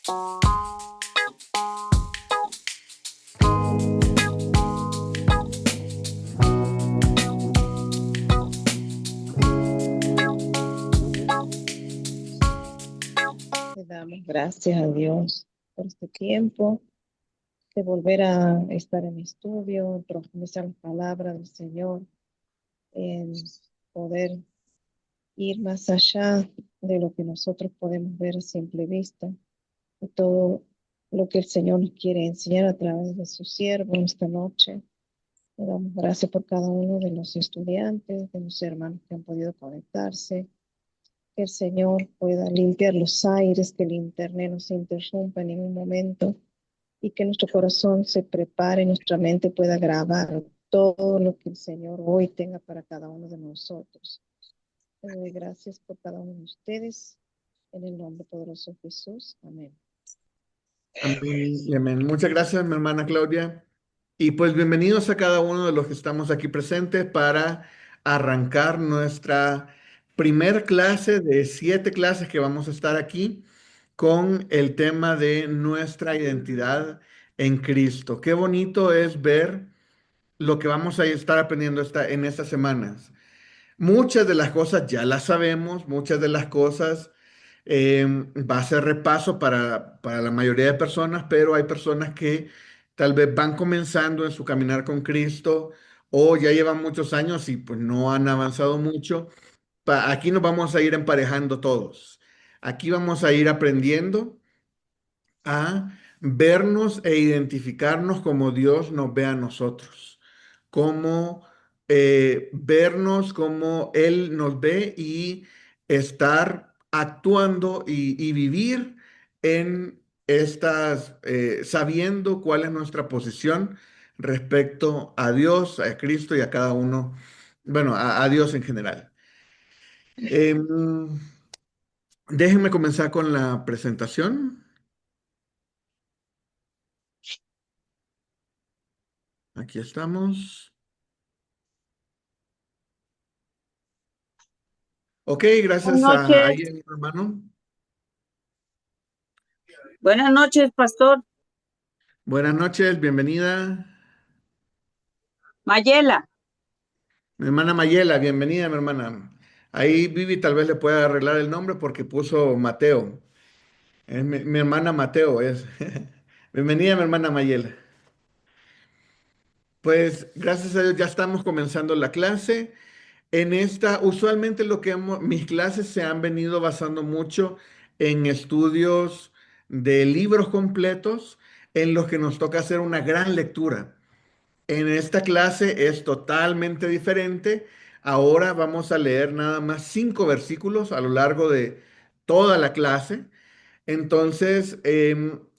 Le damos gracias a Dios por este tiempo de volver a estar en estudio, profundizar la palabra del Señor, en poder ir más allá de lo que nosotros podemos ver a simple vista, de todo lo que el Señor nos quiere enseñar a través de su siervo esta noche. Le damos gracias por cada uno de los estudiantes, de los hermanos que han podido conectarse. Que el Señor pueda limpiar los aires, que el internet no se interrumpa en ningún momento y que nuestro corazón se prepare, nuestra mente pueda grabar todo lo que el Señor hoy tenga para cada uno de nosotros. Le doy gracias por cada uno de ustedes, en el nombre poderoso de Jesús. Amén. Amén y amén. Muchas gracias, mi hermana Claudia. Y pues bienvenidos a cada uno de los que estamos aquí presentes para arrancar nuestra primer clase de 7 clases que vamos a estar aquí con el tema de nuestra identidad en Cristo. Qué bonito es ver lo que vamos a estar aprendiendo en estas semanas. Muchas de las cosas ya las sabemos, muchas de las cosas va a ser repaso para la mayoría de personas, pero hay personas que tal vez van comenzando en su caminar con Cristo o ya llevan muchos años y pues no han avanzado mucho. Aquí nos vamos a ir emparejando todos. Aquí vamos a ir aprendiendo a vernos e identificarnos como Dios nos ve a nosotros, como vernos como Él nos ve y estar actuando y vivir en estas, sabiendo cuál es nuestra posición respecto a Dios, a Cristo y a cada uno, bueno, a Dios en general. Em, Déjenme comenzar con la presentación. Aquí estamos. Ok, Buenas gracias a noches. ahí, mi hermano. Buenas noches, pastor. Buenas noches, bienvenida. Mayela. Mi hermana Mayela, bienvenida, mi hermana. Ahí Vivi tal vez le pueda arreglar el nombre porque puso Mateo. Es mi hermana Mateo es. Bienvenida, mi hermana Mayela. Pues gracias a Dios ya estamos comenzando la clase. En esta, usualmente mis clases se han venido basando mucho en estudios de libros completos en los que nos toca hacer una gran lectura. En esta clase es totalmente diferente. Ahora vamos a leer nada más 5 versículos a lo largo de toda la clase. Entonces,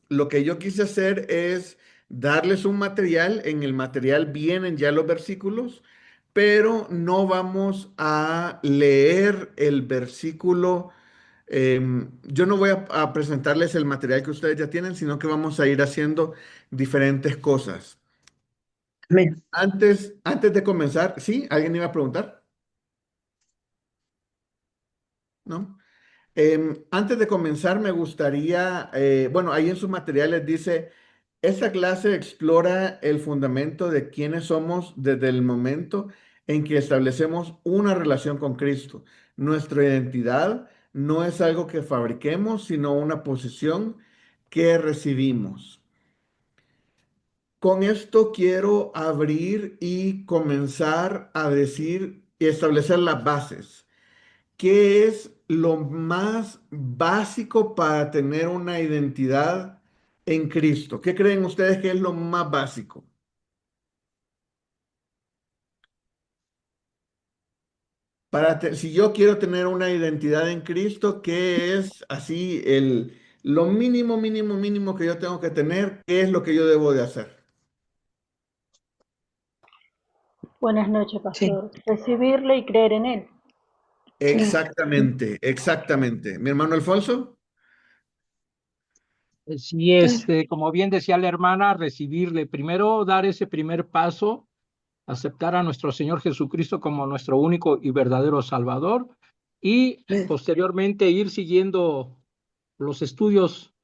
lo que yo quise hacer es darles un material. En el material vienen ya los versículos, pero no vamos a leer el versículo. Yo no voy a presentarles el material que ustedes ya tienen, sino que vamos a ir haciendo diferentes cosas. Amén. Antes de comenzar, ¿sí? ¿Alguien iba a preguntar? ¿No? Antes de comenzar, me gustaría, bueno, ahí en sus materiales dice, esta clase explora el fundamento de quiénes somos desde el momento en que establecemos una relación con Cristo. Nuestra identidad no es algo que fabriquemos, sino una posición que recibimos. Con esto quiero abrir y comenzar a decir y establecer las bases. ¿Qué es lo más básico para tener una identidad en Cristo? ¿Qué creen ustedes que es lo más básico? Si yo quiero tener una identidad en Cristo, ¿qué es así lo mínimo, mínimo, mínimo que yo tengo que tener? ¿Qué es lo que yo debo de hacer? Buenas noches, pastor. Recibirle y creer en él. Exactamente, exactamente. Mi hermano Alfonso. Sí, como bien decía la hermana, recibirle, primero dar ese primer paso, aceptar a nuestro Señor Jesucristo como nuestro único y verdadero Salvador y posteriormente ir siguiendo los estudios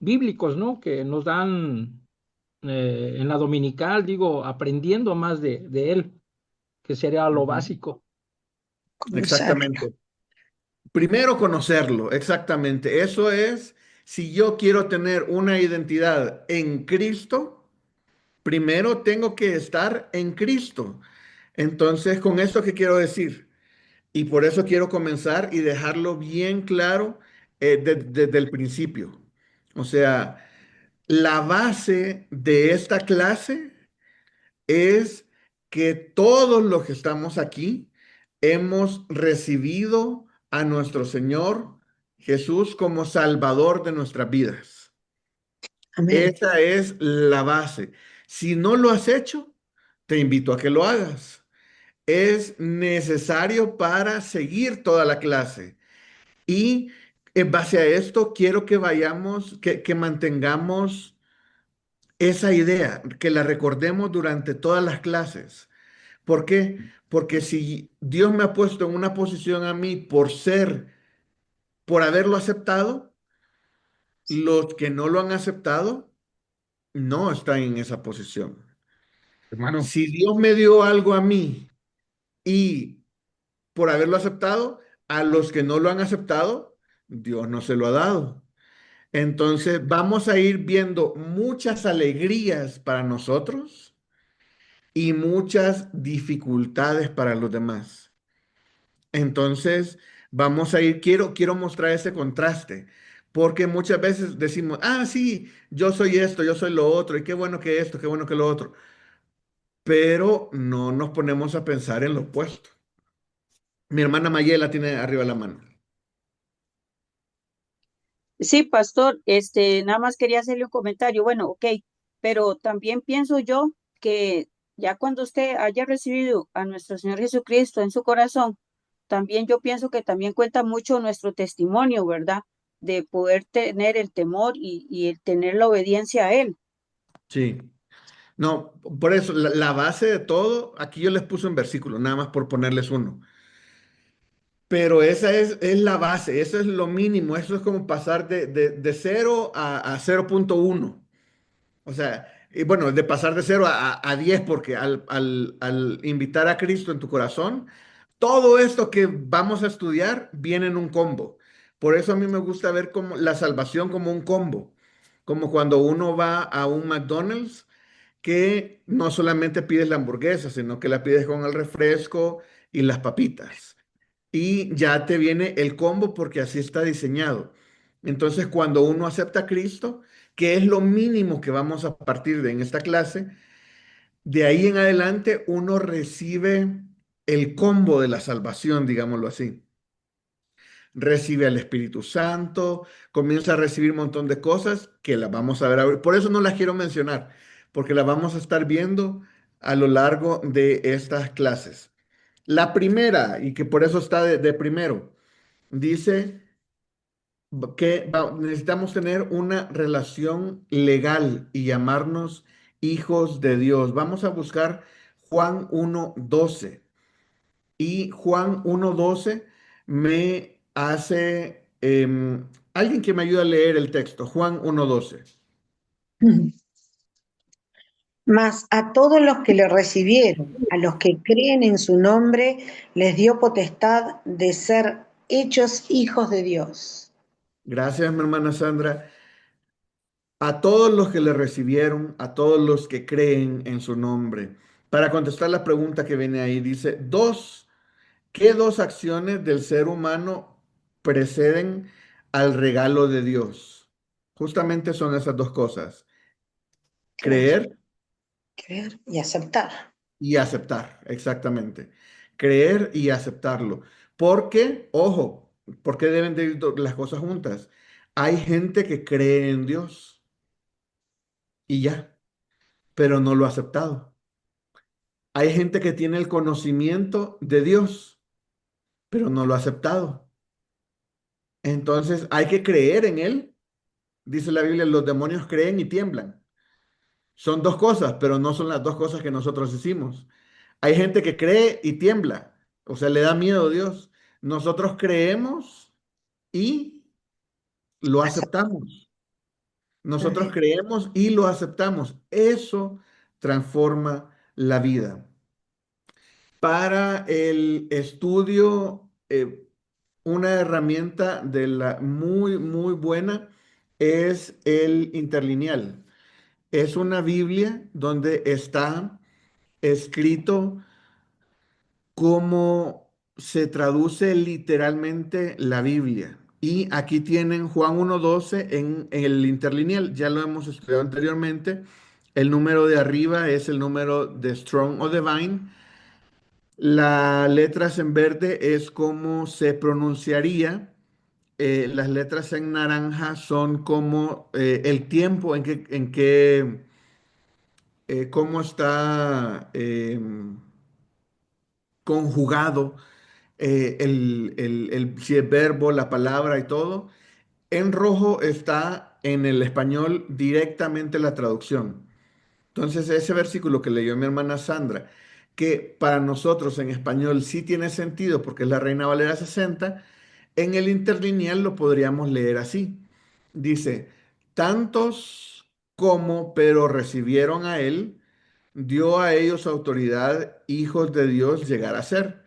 bíblicos, ¿no? Que nos dan en la dominical, digo, aprendiendo más de él, que sería lo Ujú. básico. Conocerlo. Exactamente. Primero conocerlo, exactamente. Eso es, si yo quiero tener una identidad en Cristo, primero tengo que estar en Cristo. Entonces, con esto qué quiero decir, y por eso quiero comenzar y dejarlo bien claro desde el principio. O sea, la base de esta clase es que todos los que estamos aquí hemos recibido a nuestro Señor Jesús como Salvador de nuestras vidas. Amén. Esa es la base. Si no lo has hecho, te invito a que lo hagas. Es necesario para seguir toda la clase. Y en base a esto, quiero que vayamos, que mantengamos esa idea, que la recordemos durante todas las clases. ¿Por qué? Porque si Dios me ha puesto en una posición a mí por haberlo aceptado, los que no lo han aceptado no están en esa posición. Hermano, Si Dios me dio algo a mí y por haberlo aceptado, a los que no lo han aceptado, Dios no se lo ha dado. Entonces vamos a ir viendo muchas alegrías para nosotros y muchas dificultades para los demás. Entonces, vamos a ir, quiero mostrar ese contraste, porque muchas veces decimos, ah, sí, yo soy esto, yo soy lo otro, y qué bueno que esto, qué bueno que lo otro, pero no nos ponemos a pensar en lo opuesto. Mi hermana Mayela tiene arriba la mano. Sí, pastor, nada más quería hacerle un comentario. Bueno, ok, pero también pienso yo que ya cuando usted haya recibido a nuestro Señor Jesucristo en su corazón, también yo pienso que también cuenta mucho nuestro testimonio, ¿verdad? De poder tener el temor y el tener la obediencia a Él. Sí, no, por eso la base de todo, aquí yo les puse un versículo, nada más por ponerles uno. Pero esa es la base, eso es lo mínimo, eso es como pasar de 0 a 0,1. O sea, y bueno, de pasar de 0 a 10, porque al invitar a Cristo en tu corazón, todo esto que vamos a estudiar viene en un combo. Por eso a mí me gusta ver como la salvación como un combo, como cuando uno va a un McDonald's que no solamente pides la hamburguesa, sino que la pides con el refresco y las papitas. Y ya te viene el combo porque así está diseñado. Entonces, cuando uno acepta a Cristo, que es lo mínimo que vamos a partir de en esta clase, de ahí en adelante uno recibe el combo de la salvación, digámoslo así. Recibe al Espíritu Santo, comienza a recibir un montón de cosas que las vamos a ver ahora. Por eso no las quiero mencionar, porque las vamos a estar viendo a lo largo de estas clases. La primera, y que por eso está de primero, dice que necesitamos tener una relación legal y llamarnos hijos de Dios. Vamos a buscar Juan 1:12. Y Juan 1:12 me hace, alguien que me ayude a leer el texto. Juan 1:12. Mas a todos los que le recibieron, a los que creen en su nombre, les dio potestad de ser hechos hijos de Dios. Gracias, mi hermana Sandra. A todos los que le recibieron, a todos los que creen en su nombre. Para contestar la pregunta que viene ahí, dice, ¿qué dos acciones del ser humano preceden al regalo de Dios? Justamente son esas dos cosas, Creer, creer creer y aceptar. y aceptar, exactamente. Creer y aceptarlo. Porque, ojo, ¿por qué deben de ir las cosas juntas? Hay gente que cree en Dios y ya, pero no lo ha aceptado. Hay gente que tiene el conocimiento de Dios, pero no lo ha aceptado. Entonces hay que creer en Él. Dice la Biblia, los demonios creen y tiemblan. Son dos cosas, pero no son las dos cosas que nosotros hicimos. Hay gente que cree y tiembla, o sea, le da miedo a Dios. Nosotros creemos y lo aceptamos. Nosotros Así. creemos y lo aceptamos. Eso transforma la vida. Para el estudio, una herramienta de la muy, muy buena es el interlineal. Es una Biblia donde está escrito cómo se traduce literalmente la Biblia. Y aquí tienen Juan 1:12 en el interlineal. Ya lo hemos estudiado anteriormente. El número de arriba es el número de Strong o Divine. Las letras en verde es como se pronunciaría. Las letras en naranja son como el tiempo cómo está conjugado si es verbo, la palabra y todo. En rojo está en el español directamente la traducción. Entonces, ese versículo que leyó mi hermana Sandra, que para nosotros en español sí tiene sentido porque es la Reina Valera 60, en el interlineal lo podríamos leer así. Dice, tantos como, pero recibieron a él, dio a ellos autoridad, hijos de Dios, llegar a ser.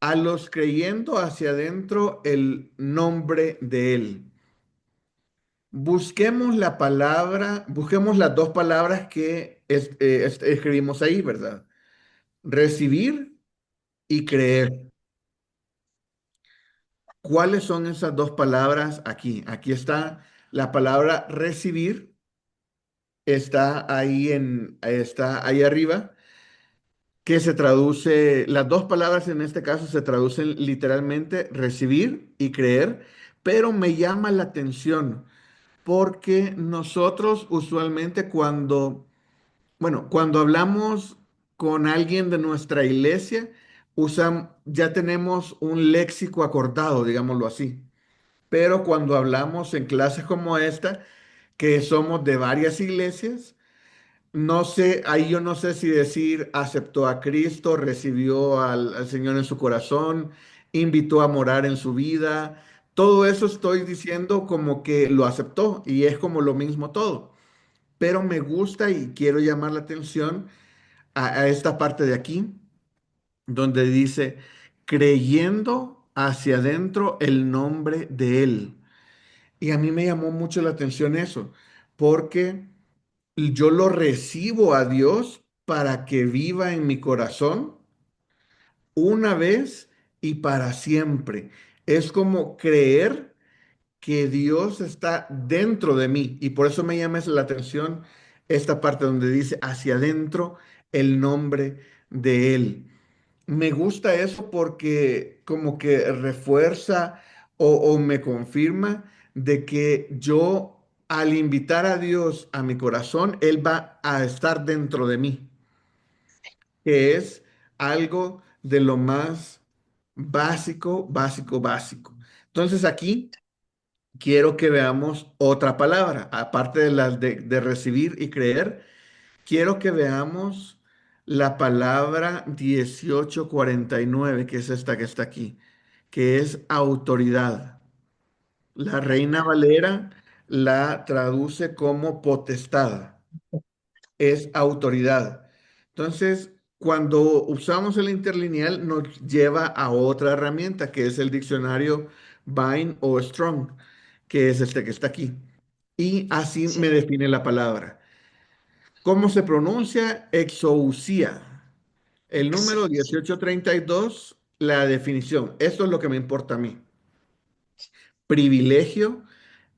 A los creyendo hacia adentro el nombre de él. Busquemos la palabra, busquemos las dos palabras que escribimos ahí, ¿verdad? Recibir y creer. ¿Cuáles son esas dos palabras aquí? Aquí está la palabra recibir, está ahí arriba, que se traduce, las dos palabras en este caso se traducen literalmente recibir y creer, pero me llama la atención porque nosotros usualmente cuando hablamos con alguien de nuestra iglesia, ya tenemos un léxico acordado, digámoslo así. Pero cuando hablamos en clases como esta, que somos de varias iglesias, no sé, ahí yo no sé si decir aceptó a Cristo, recibió al Señor en su corazón, invitó a morar en su vida. Todo eso estoy diciendo como que lo aceptó y es como lo mismo todo. Pero me gusta y quiero llamar la atención a esta parte de aquí, donde dice, creyendo hacia adentro el nombre de Él. Y a mí me llamó mucho la atención eso, porque yo lo recibo a Dios para que viva en mi corazón una vez y para siempre. Es como creer que Dios está dentro de mí. Y por eso me llama la atención esta parte donde dice hacia adentro el nombre de Él. Me gusta eso porque como que refuerza o me confirma de que yo al invitar a Dios a mi corazón, Él va a estar dentro de mí, que es algo de lo más básico, básico, básico. Entonces aquí quiero que veamos otra palabra, aparte de las de recibir y creer, quiero que veamos la palabra 1849, que es esta que está aquí, que es autoridad. La Reina Valera la traduce como potestad, es autoridad. Entonces, cuando usamos el interlineal, nos lleva a otra herramienta, que es el diccionario Vine o Strong, que es este que está aquí. Y así me Sí. define la palabra. ¿Cómo se pronuncia? Exousia. El número 1832, la definición. Esto es lo que me importa a mí. Privilegio,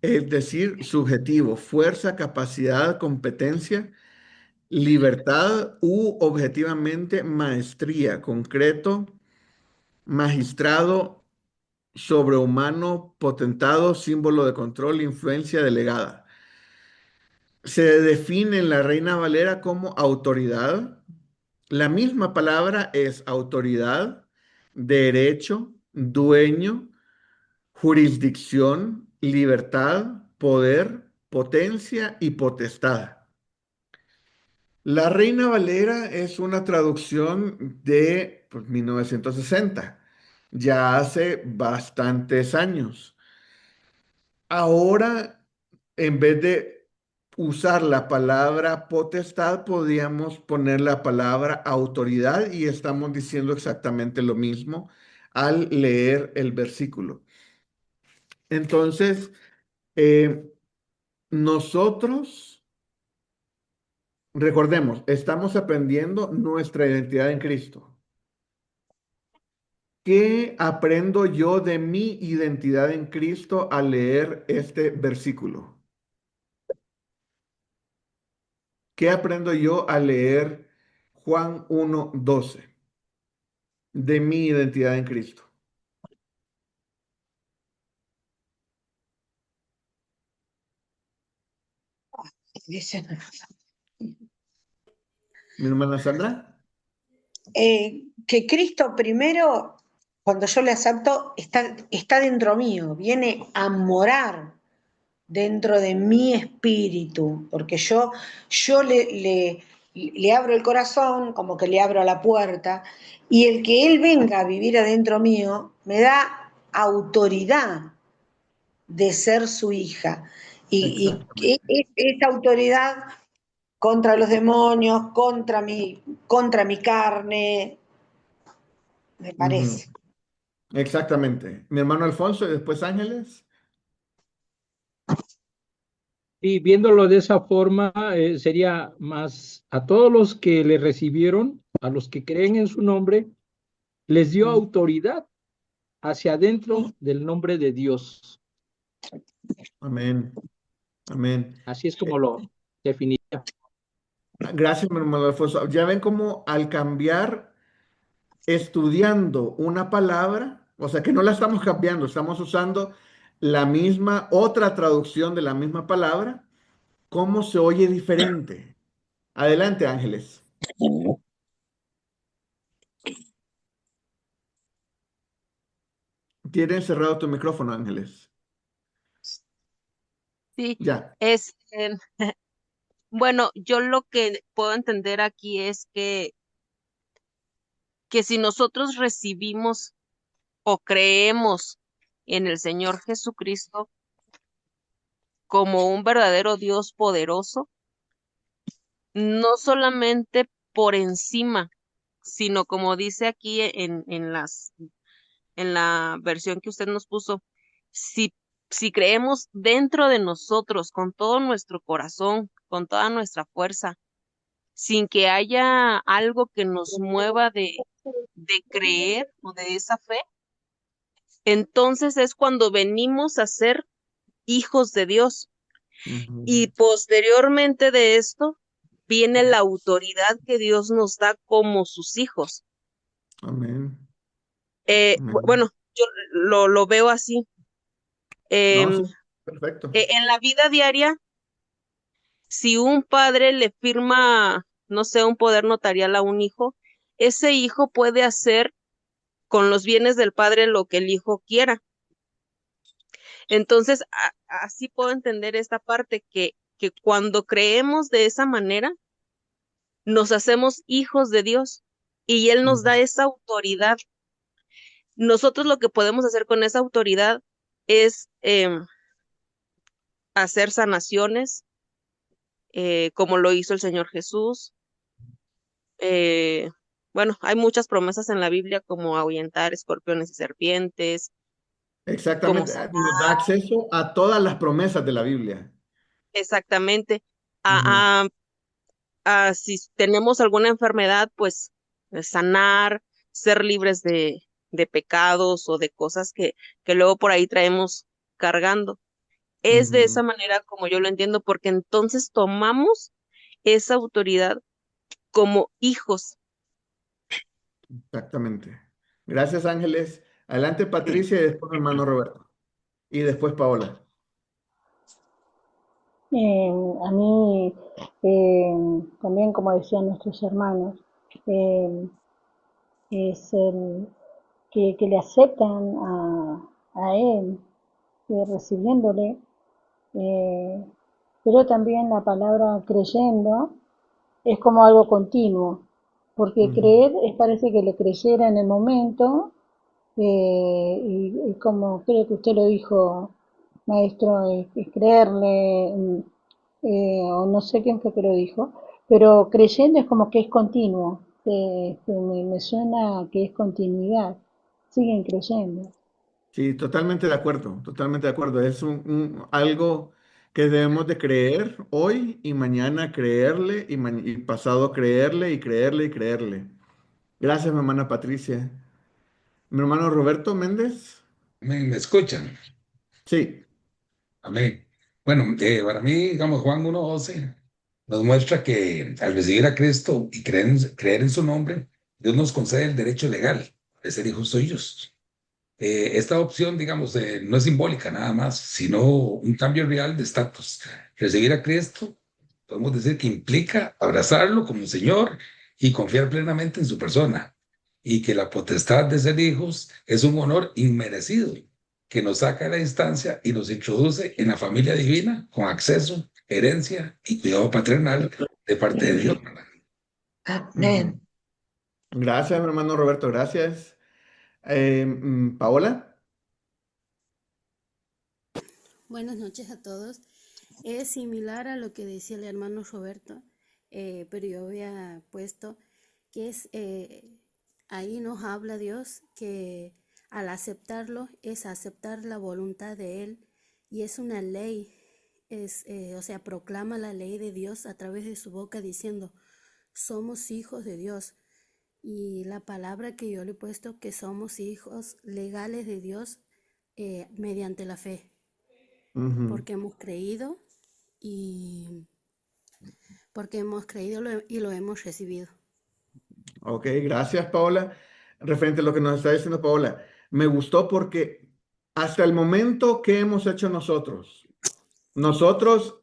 es decir, subjetivo, fuerza, capacidad, competencia, libertad u objetivamente maestría, concreto, magistrado, sobrehumano, potentado, símbolo de control, influencia delegada. Se define en la Reina Valera como autoridad. La misma palabra es autoridad, derecho, dueño, jurisdicción, libertad, poder, potencia y potestad. La Reina Valera es una traducción de 1960, ya hace bastantes años. Ahora, en vez de usar la palabra potestad, podíamos poner la palabra autoridad y estamos diciendo exactamente lo mismo al leer el versículo. Entonces, nosotros, recordemos, estamos aprendiendo nuestra identidad en Cristo. ¿Qué aprendo yo de mi identidad en Cristo al leer este versículo? ¿Qué aprendo yo al leer Juan 1:12 de mi identidad en Cristo? Dice, Mi hermana Sandra. que Cristo primero, cuando yo le acepto, está dentro mío, viene a morar dentro de mi espíritu, porque yo le abro el corazón, como que le abro la puerta, y el que Él venga a vivir adentro mío me da autoridad de ser su hija. Y Exactamente. esa autoridad contra los demonios, contra mi carne, me Ujú. parece. Exactamente. Mi hermano Alfonso y después Ángeles. Y viéndolo de esa forma, sería más a todos los que le recibieron, a los que creen en su nombre, les dio autoridad hacia adentro del nombre de Dios. Amén. Amén. Así es como lo definiría. Gracias, mi hermano Alfonso. Ya ven cómo al cambiar, estudiando una palabra, o sea que no la estamos cambiando, estamos usando la misma, otra traducción de la misma palabra, cómo se oye diferente. Adelante, Ángeles. Tienes cerrado tu micrófono, Ángeles. Sí, Ya. bueno, yo lo que puedo entender aquí es que si nosotros recibimos o creemos en el Señor Jesucristo como un verdadero Dios poderoso, no solamente por encima, sino como dice aquí en la versión que usted nos puso, si, si creemos dentro de nosotros con todo nuestro corazón, con toda nuestra fuerza, sin que haya algo que nos mueva de creer o de esa fe, entonces es cuando venimos a ser hijos de Dios. Ujú. Y posteriormente de esto viene la autoridad que Dios nos da como sus hijos. Amén. Amén. Bueno, yo lo veo así. No, sí, Em, perfecto. en la vida diaria, si un padre le firma, no sé, un poder notarial a un hijo, ese hijo puede hacer con los bienes del padre lo que el hijo quiera. Entonces, así puedo entender esta parte, que cuando creemos de esa manera, nos hacemos hijos de Dios y Él nos Ujú. da esa autoridad. Nosotros lo que podemos hacer con esa autoridad es hacer sanaciones, como lo hizo el Señor Jesús. Eh, bueno, hay muchas promesas en la Biblia como ahuyentar escorpiones y serpientes, como Exactamente. sanar, Nos da acceso a todas las promesas de la Biblia. exactamente, Ujú. a, si tenemos alguna enfermedad, pues sanar, ser libres de pecados o de cosas que luego por ahí traemos cargando. Es de Ujú. esa manera como yo lo entiendo, porque entonces tomamos esa autoridad como hijos. Exactamente. Gracias, Ángeles. Adelante, Patricia, y después mi hermano Roberto. Y después Paola. A mí, también como decían nuestros hermanos, eh, es el que le aceptan a Él, recibiéndole, eh, pero también la palabra creyendo es como algo continuo, porque Ujú. creer parece que le creyera en el momento, y como creo que usted lo dijo, maestro, es creerle, o no sé quién fue que lo dijo, pero creyendo es como que es continuo. Me suena que es continuidad. Siguen creyendo. Sí, totalmente de acuerdo, totalmente de acuerdo. Es algo que debemos de creer hoy y mañana creerle y pasado creerle y creerle y creerle. Gracias, mi hermana Patricia. Mi hermano Roberto Méndez. Amén, ¿me escuchan? Sí. Amén. Bueno, para mí, digamos, Juan 1:12 nos muestra que al recibir a Cristo y creer en su nombre, Dios nos concede el derecho legal de ser hijos suyos. Esta opción, digamos, no es simbólica nada más, sino un cambio real de estatus. Recibir a Cristo, podemos decir que implica abrazarlo como Señor y confiar plenamente en su persona, y que la potestad de ser hijos es un honor inmerecido que nos saca de la instancia y nos introduce en la familia divina con acceso, herencia y cuidado paternal de parte de Dios. Amén. Gracias, mi hermano Roberto, gracias. Paola. Buenas noches a todos. Es similar a lo que decía el hermano Roberto, pero yo había puesto que ahí nos habla Dios que al aceptarlo es aceptar la voluntad de Él y es una ley, o sea, proclama la ley de Dios a través de su boca diciendo, somos hijos de Dios. Y la palabra que yo le he puesto que somos hijos legales de Dios mediante la fe. Porque hemos creído y lo hemos recibido. Ok, gracias, Paola. Referente a lo que nos está diciendo Paola, me gustó porque hasta el momento, ¿qué hemos hecho nosotros? Nosotros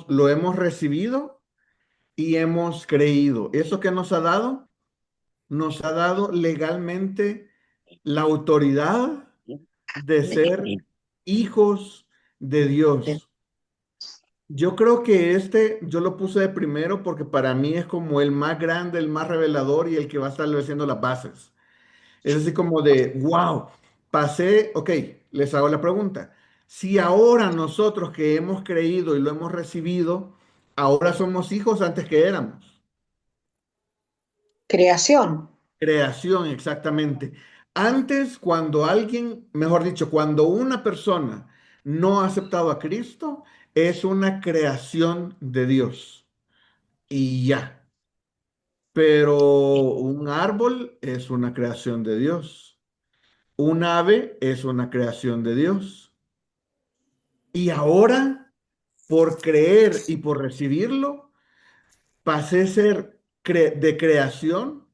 lo hemos recibido y hemos creído. ¿Eso qué nos ha dado? Nos ha dado legalmente la autoridad de ser hijos de Dios. Yo creo que yo lo puse de primero porque para mí es como el más grande, el más revelador y el que va a estar haciendo las bases. Es así como de, wow, pasé, ok, les hago la pregunta. Si ahora nosotros que hemos creído y lo hemos recibido, ahora somos hijos antes que éramos. Creación. Creación, exactamente. Antes, cuando alguien, mejor dicho, cuando una persona no ha aceptado a Cristo, es una creación de Dios. Y ya. Pero un árbol es una creación de Dios. Un ave es una creación de Dios. Y ahora, por creer y por recibirlo, pasé a ser de creación,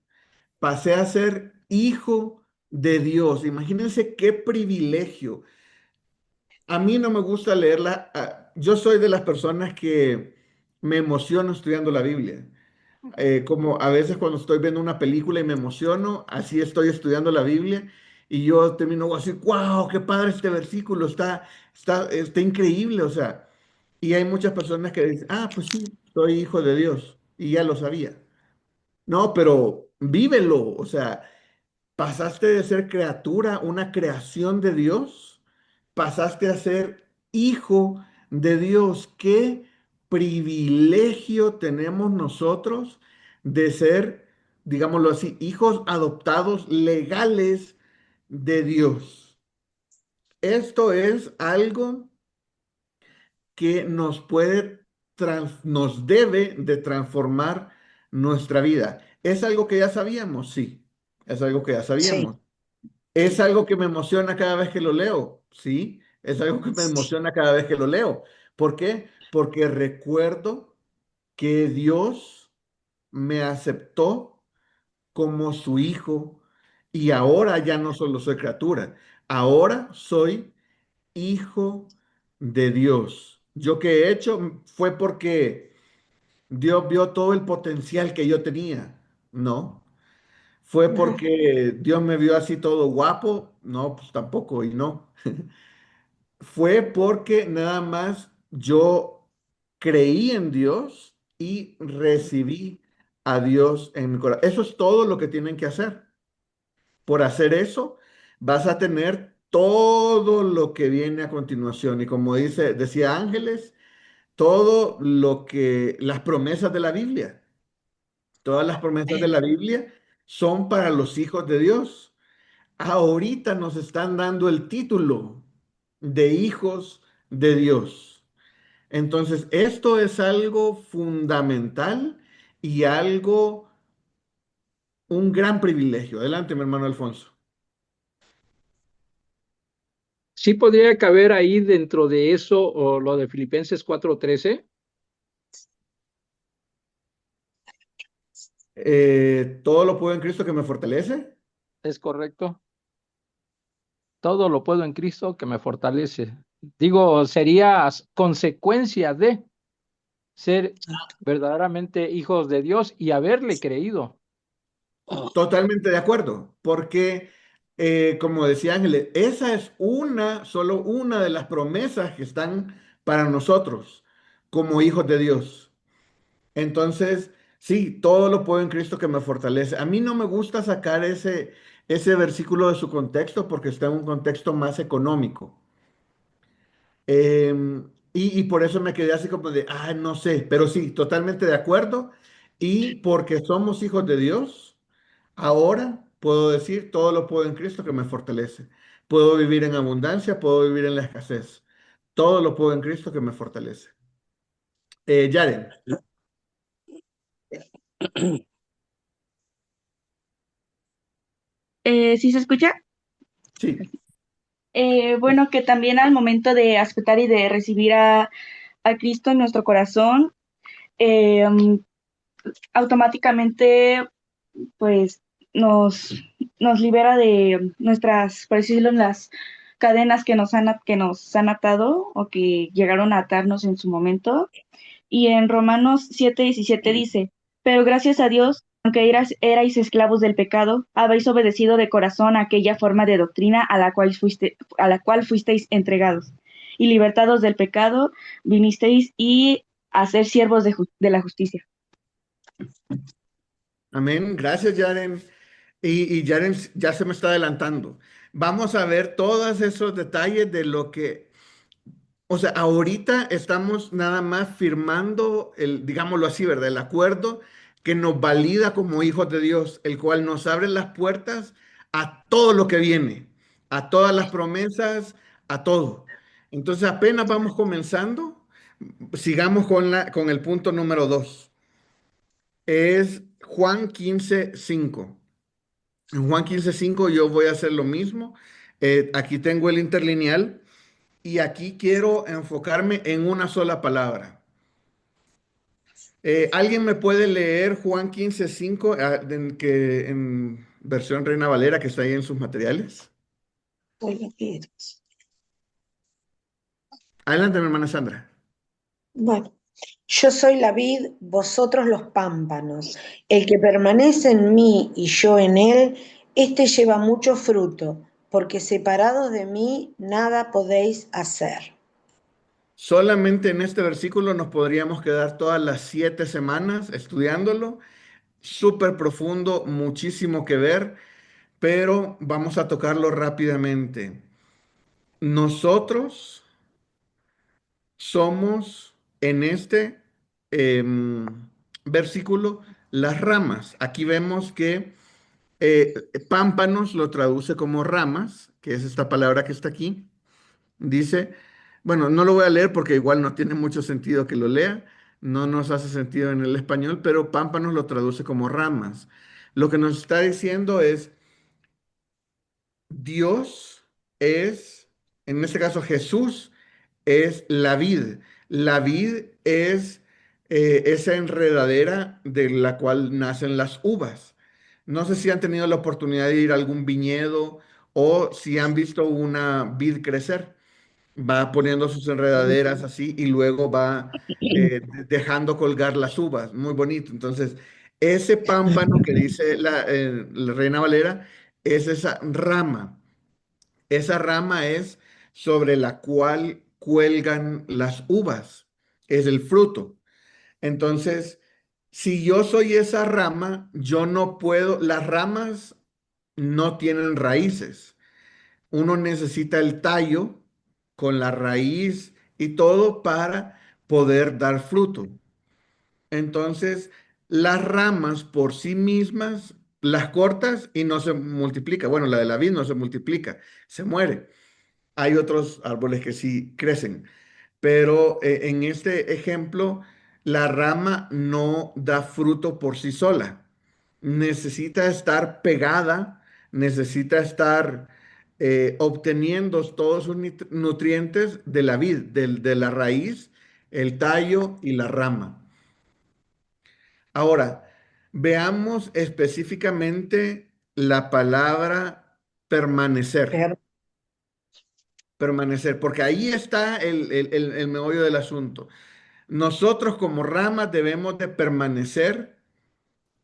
pasé a ser hijo de Dios. Imagínense qué privilegio. A mí no me gusta leerla. Yo soy de las personas que me emociono estudiando la Biblia. Como a veces cuando estoy viendo una película y me emociono, así estoy estudiando la Biblia y yo termino así, wow, qué padre este versículo, está increíble, o sea, y hay muchas personas que dicen, ah, pues sí, soy hijo de Dios y ya lo sabía. No, pero vívelo, o sea, pasaste de ser criatura, una creación de Dios, pasaste a ser hijo de Dios. Qué privilegio tenemos nosotros de ser, digámoslo así, hijos adoptados legales de Dios. Esto es algo que nos debe de transformar nuestra vida. ¿Es algo que ya sabíamos? Sí, es algo que ya Sí. sabíamos. ¿Es algo que me emociona cada vez que lo leo? Sí, es algo que me emociona cada vez que lo leo. ¿Por qué? Porque recuerdo que Dios me aceptó como su hijo y ahora ya no solo soy criatura, ahora soy hijo de Dios. Yo que he hecho fue porque Dios vio todo el potencial que yo tenía. No. ¿Fue porque Dios me vio así todo guapo? No, pues tampoco, y no. Fue porque nada más yo creí en Dios y recibí a Dios en mi corazón. Eso es todo lo que tienen que hacer. Por hacer eso, vas a tener todo lo que viene a continuación. Y como decía Ángeles, todo lo que, las promesas de la Biblia. Todas las promesas de la Biblia son para los hijos de Dios. Ahorita nos están dando el título de hijos de Dios. Entonces, esto es algo fundamental y algo, un gran privilegio. Adelante, mi hermano Alfonso. Sí podría caber ahí dentro de eso o lo de Filipenses 4:13. Todo lo puedo en Cristo que me fortalece. ¿Es correcto? Todo lo puedo en Cristo que me fortalece. Digo, sería consecuencia de ser verdaderamente hijos de Dios y haberle creído. Totalmente de acuerdo, porque como decía Ángeles, esa es solo una de las promesas que están para nosotros como hijos de Dios. Entonces, sí, todo lo puedo en Cristo que me fortalece. A mí no me gusta sacar ese versículo de su contexto porque está en un contexto más económico. Y por eso me quedé así como de, no sé, pero sí, totalmente de acuerdo. Y porque somos hijos de Dios. Ahora puedo decir, todo lo puedo en Cristo que me fortalece. Puedo vivir en abundancia, puedo vivir en la escasez. Todo lo puedo en Cristo que me fortalece. Yaren, ¿Sí se escucha? sí, Bueno, que también al momento de aceptar y de recibir a Cristo en nuestro corazón, eh, automáticamente pues nos, nos libera de nuestras, por decirlo, las cadenas que nos han atado o que llegaron a atarnos en su momento. Y en Romanos 7:17 dice, pero gracias a Dios, aunque erais esclavos del pecado, habéis obedecido de corazón aquella forma de doctrina a la cual fuisteis entregados. Y libertados del pecado, vinisteis y a ser siervos de la justicia. amén. Gracias, Yaren. Y Yaren ya se me está adelantando. Vamos a ver todos esos detalles de lo que, o sea, ahorita estamos nada más firmando digámoslo así, ¿verdad? El acuerdo que nos valida como hijos de Dios, el cual nos abre las puertas a todo lo que viene, a todas las promesas, a todo. Entonces apenas vamos comenzando. Sigamos con el punto número 2. Es Juan 15:5. En Juan 15:5 yo voy a hacer lo mismo. Aquí tengo el interlineal. Y aquí quiero enfocarme en una sola palabra. ¿Alguien me puede leer Juan 15:5 en versión Reina Valera que está ahí en sus materiales? Adelante, mi hermana Sandra. Bueno, yo soy la vid, vosotros los pámpanos. El que permanece en mí y yo en él, éste lleva mucho fruto, porque separados de mí nada podéis hacer. Solamente en este versículo nos podríamos quedar todas las 7 semanas estudiándolo. Súper profundo, muchísimo que ver, pero vamos a tocarlo rápidamente. Nosotros somos en este versículo las ramas. Aquí vemos que pámpanos lo traduce como ramas, que es esta palabra que está aquí. Dice, bueno, no lo voy a leer porque igual no tiene mucho sentido que lo lea, no nos hace sentido en el español, pero pámpanos lo traduce como ramas. Lo que nos está diciendo es, Dios es, en este caso Jesús, es la vid. La vid es esa enredadera de la cual nacen las uvas. No sé si han tenido la oportunidad de ir a algún viñedo o si han visto una vid crecer. Va poniendo sus enredaderas así y luego va dejando colgar las uvas. Muy bonito. Entonces, ese pámpano que dice la Reina Valera es esa rama. Esa rama es sobre la cual cuelgan las uvas, es el fruto. Entonces, si yo soy esa rama, yo no puedo, las ramas no tienen raíces. Uno necesita el tallo con la raíz y todo para poder dar fruto. Entonces, las ramas por sí mismas, las cortas y no se multiplica. Bueno, la de la vid no se multiplica, se muere. Hay otros árboles que sí crecen, pero en este ejemplo, la rama no da fruto por sí sola. Necesita estar pegada, necesita estar obteniendo todos sus nutrientes de la vid, de la raíz, el tallo y la rama. Ahora, veamos específicamente la palabra permanecer. Per- Permanecer, porque ahí está el meollo del asunto. Nosotros como ramas debemos de permanecer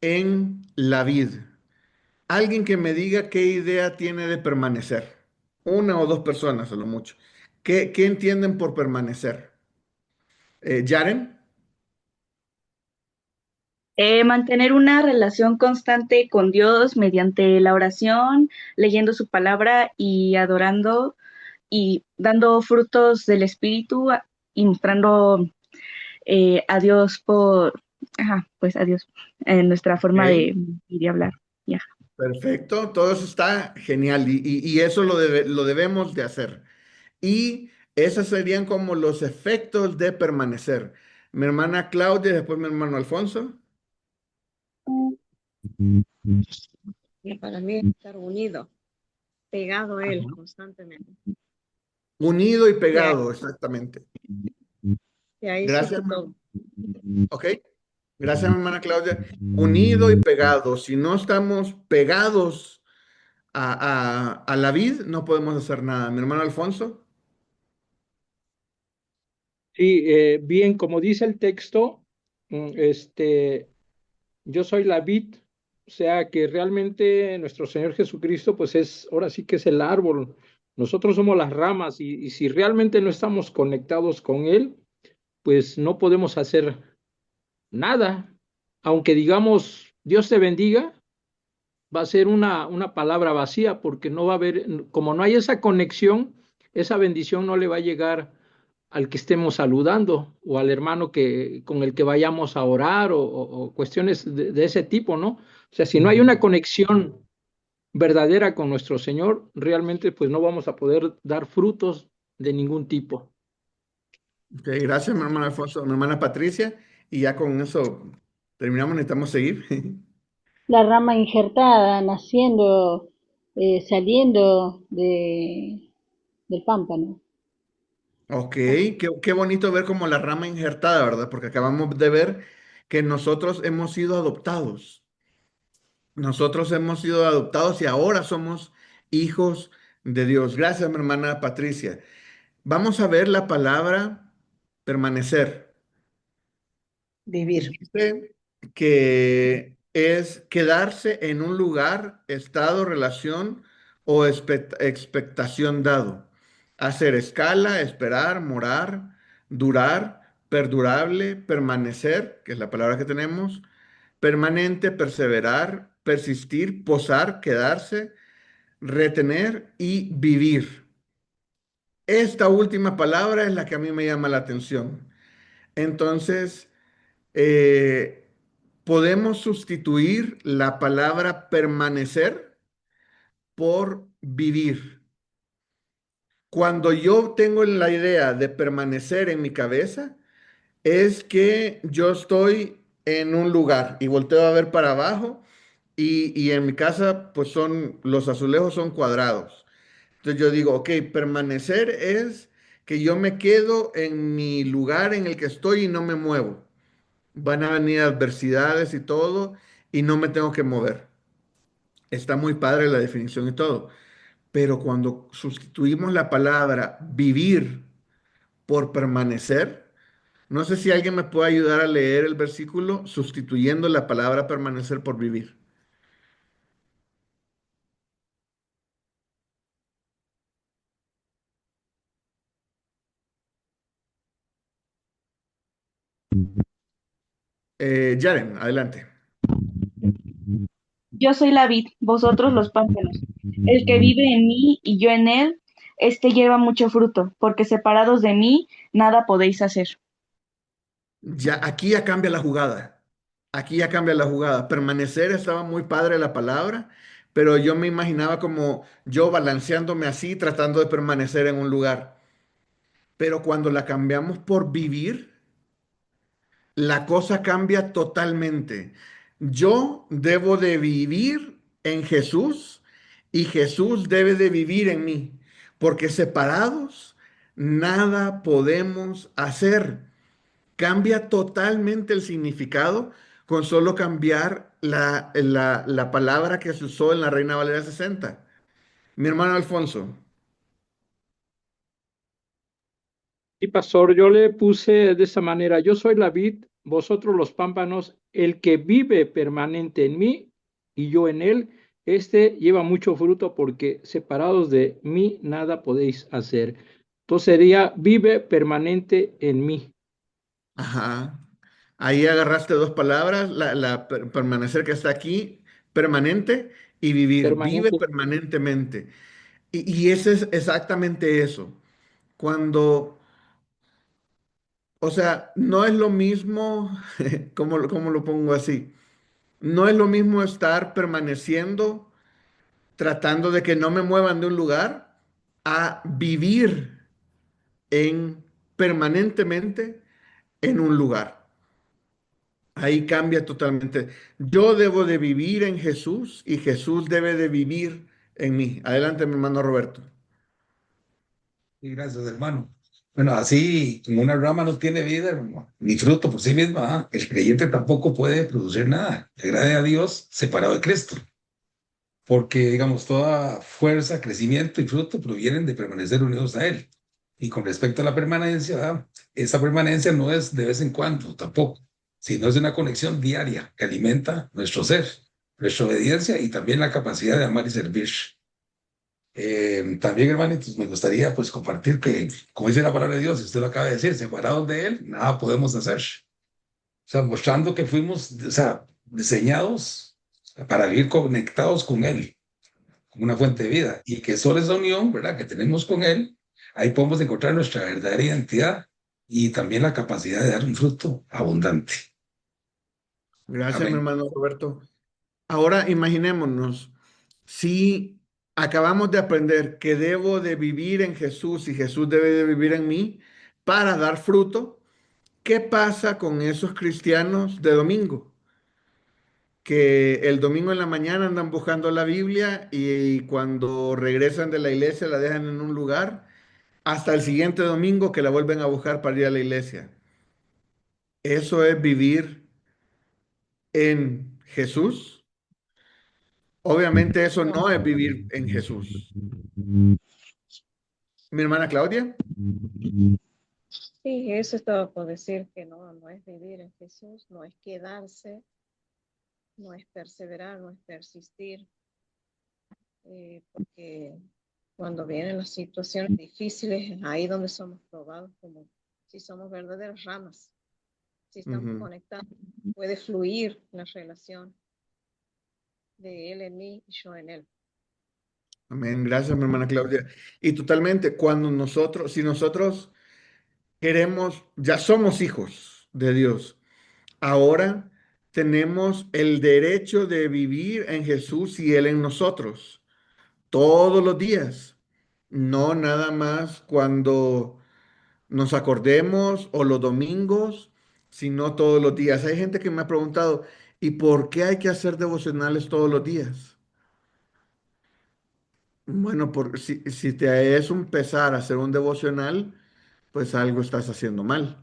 en la vid. Alguien que me diga qué idea tiene de permanecer. Una o dos personas a lo mucho. ¿Qué entienden por permanecer? Yaren, Mantener una relación constante con Dios mediante la oración, leyendo su palabra y adorando y dando frutos del Espíritu y mostrando a Dios pues a Dios en nuestra forma ok, de hablar. Ya. perfecto, todo eso está genial y eso lo debemos de hacer. Y esos serían como los efectos de permanecer. Mi hermana Claudia, después mi hermano Alfonso. Y para mí es estar unido, pegado a Ajá. Él constantemente. Unido y Y ahí, pegado, exactamente. y ahí Gracias, surge todo. ok. Gracias, mi hermana Claudia. Unido y pegado. Si no estamos pegados a la vid, no podemos hacer nada. Mi hermano Alfonso. Sí, bien, como dice el texto, yo soy la vid, o sea que realmente nuestro Señor Jesucristo, pues ahora sí que es el árbol. Nosotros somos las ramas y si realmente no estamos conectados con Él, pues no podemos hacer nada. Aunque digamos, Dios te bendiga, va a ser una palabra vacía porque no va a haber, como no hay esa conexión, esa bendición no le va a llegar al que estemos saludando o al hermano con el que vayamos a orar o cuestiones de ese tipo, ¿no? O sea, si no hay una conexión verdadera con nuestro Señor, realmente pues no vamos a poder dar frutos de ningún tipo. Ok, gracias, mi hermano Alfonso. Mi hermana Patricia. Y ya con eso terminamos, necesitamos seguir. La rama injertada, naciendo, saliendo del pámpano. Ok, qué bonito ver como la rama injertada, ¿verdad? Porque acabamos de ver que nosotros hemos sido adoptados. Nosotros hemos sido adoptados y ahora somos hijos de Dios. Gracias, mi hermana Patricia. Vamos a ver la palabra permanecer. Vivir. Dice que es quedarse en un lugar, estado, relación o expectación dado. Hacer escala, esperar, morar, durar, perdurable, permanecer, que es la palabra que tenemos, permanente, perseverar, persistir, posar, quedarse, retener y vivir. Esta última palabra es la que a mí me llama la atención. Entonces, eh, podemos sustituir la palabra permanecer por vivir. Cuando yo tengo la idea de permanecer en mi cabeza, es que yo estoy en un lugar y volteo a ver para abajo y en mi casa pues los azulejos son cuadrados. Entonces yo digo, ok, permanecer es que yo me quedo en mi lugar en el que estoy y no me muevo. Van a venir adversidades y todo y no me tengo que mover. Está muy padre la definición y todo, pero cuando sustituimos la palabra vivir por permanecer, no sé si alguien me puede ayudar a leer el versículo sustituyendo la palabra permanecer por vivir. Yaren, adelante. Yo soy la vid, vosotros los pámpanos. El que vive en mí y yo en él, este lleva mucho fruto, porque separados de mí, nada podéis hacer. ya aquí ya cambia la jugada. Aquí ya cambia la jugada. Permanecer estaba muy padre la palabra, pero yo me imaginaba como yo balanceándome así, tratando de permanecer en un lugar. Pero cuando la cambiamos por vivir, la cosa cambia totalmente. Yo debo de vivir en Jesús y Jesús debe de vivir en mí, porque separados nada podemos hacer. Cambia totalmente el significado con solo cambiar la palabra que se usó en la Reina Valera 60. Mi hermano Alfonso. Y pastor, yo le puse de esa manera, yo soy la vid, vosotros los pámpanos, el que vive permanente en mí y yo en él, este lleva mucho fruto porque separados de mí nada podéis hacer. Entonces sería vive permanente en mí. Ajá. Ahí agarraste dos palabras, permanecer que está aquí, permanente, y vivir. Vive Permanente. permanentemente. Y ese es exactamente eso. Cuando, o sea, no es lo mismo, cómo lo pongo así? No es lo mismo estar permaneciendo, tratando de que no me muevan de un lugar, a vivir en permanentemente en un lugar. Ahí cambia totalmente. Yo debo de vivir en Jesús y Jesús debe de vivir en mí. Adelante, mi hermano Roberto. Y gracias, hermano. Bueno, así como una rama no tiene vida, hermano, ni fruto por sí misma, el creyente tampoco puede producir nada, que agrade a Dios separado de Cristo. Porque, digamos, toda fuerza, crecimiento y fruto provienen de permanecer unidos a Él. Y con respecto a la permanencia, esa permanencia no es de vez en cuando tampoco, sino es una conexión diaria que alimenta nuestro ser, nuestra obediencia y también la capacidad de amar y servir. También, hermanitos, me gustaría pues compartir que, como dice la palabra de Dios, y usted lo acaba de decir, separados de Él, nada podemos hacer. O sea, mostrando que fuimos, o sea, diseñados para vivir conectados con Él, como una fuente de vida, y que solo esa unión, ¿verdad?, que tenemos con Él, ahí podemos encontrar nuestra verdadera identidad y también la capacidad de dar un fruto abundante. Gracias, mi Amén. hermano Roberto. Ahora imaginémonos, si acabamos de aprender que debo de vivir en Jesús y Jesús debe de vivir en mí para dar fruto, ¿qué pasa con esos cristianos de domingo? Que el domingo en la mañana andan buscando la Biblia y cuando regresan de la iglesia la dejan en un lugar hasta el siguiente domingo que la vuelven a buscar para ir a la iglesia. Eso es vivir en Jesús. Obviamente eso No, no es vivir en Jesús. Mi hermana Claudia. sí, eso estaba por decir que no, no es vivir en Jesús, no es quedarse, no es perseverar, no es persistir, porque cuando vienen las situaciones difíciles, es ahí donde somos probados, como si somos verdaderas ramas, si estamos Ujú. conectados, puede fluir la relación de él en mí y yo en él. Amén. Gracias, mi hermana Claudia. Y totalmente, cuando nosotros, si nosotros queremos, ya somos hijos de Dios, ahora tenemos el derecho de vivir en Jesús y Él en nosotros, todos los días, no nada más cuando nos acordemos o los domingos, sino todos los días. Hay gente que me ha preguntado, ¿y por qué hay que hacer devocionales todos los días? Bueno, si te es un pesar hacer un devocional, pues algo estás haciendo mal,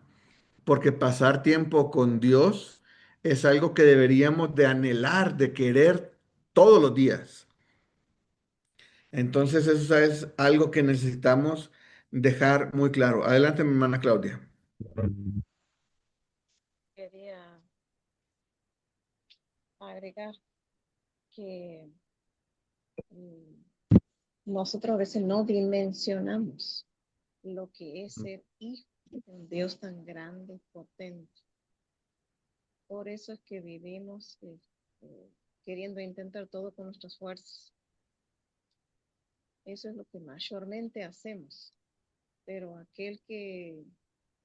porque pasar tiempo con Dios es algo que deberíamos de anhelar, de querer todos los días. Entonces eso es algo que necesitamos dejar muy claro. Adelante, mi hermana Claudia. Quería agregar que nosotros a veces no dimensionamos lo que es ser hijo de un Dios tan grande, potente. Por eso es que vivimos queriendo intentar todo con nuestras fuerzas. Eso es lo que mayormente hacemos. Pero aquel que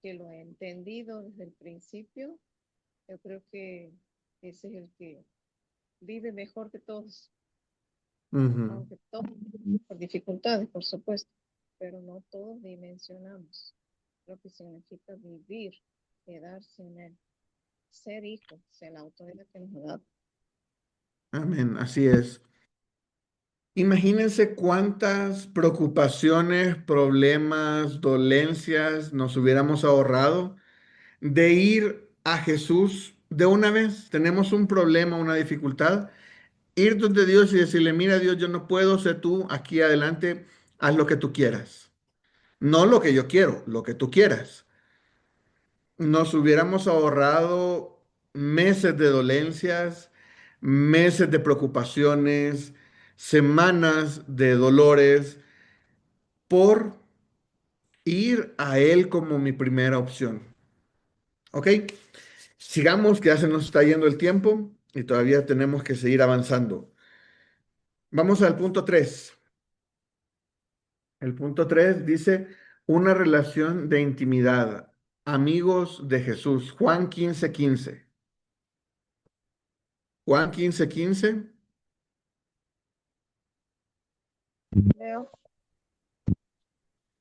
que lo he entendido desde el principio, yo creo que ese es el que vive mejor que todos, Ujú. aunque todos por dificultades, por supuesto, pero no todos dimensionamos lo que significa vivir, quedarse en él, ser hijos, en la autoridad que nos ha dado. Amén, así es. Imagínense cuántas preocupaciones, problemas, dolencias nos hubiéramos ahorrado de ir a Jesús de una vez. Tenemos un problema, una dificultad, ir donde Dios y decirle, mira Dios, yo no puedo, ser tú aquí adelante, haz lo que tú quieras. No lo que yo quiero, lo que tú quieras. Nos hubiéramos ahorrado meses de dolencias, meses de preocupaciones, semanas de dolores por ir a Él como mi primera opción. ¿Ok? Sigamos, que ya se nos está yendo el tiempo y todavía tenemos que seguir avanzando. Vamos al punto 3. El punto 3 dice una relación de intimidad. Amigos de Jesús. Juan 15:15. Juan 15:15. Leo,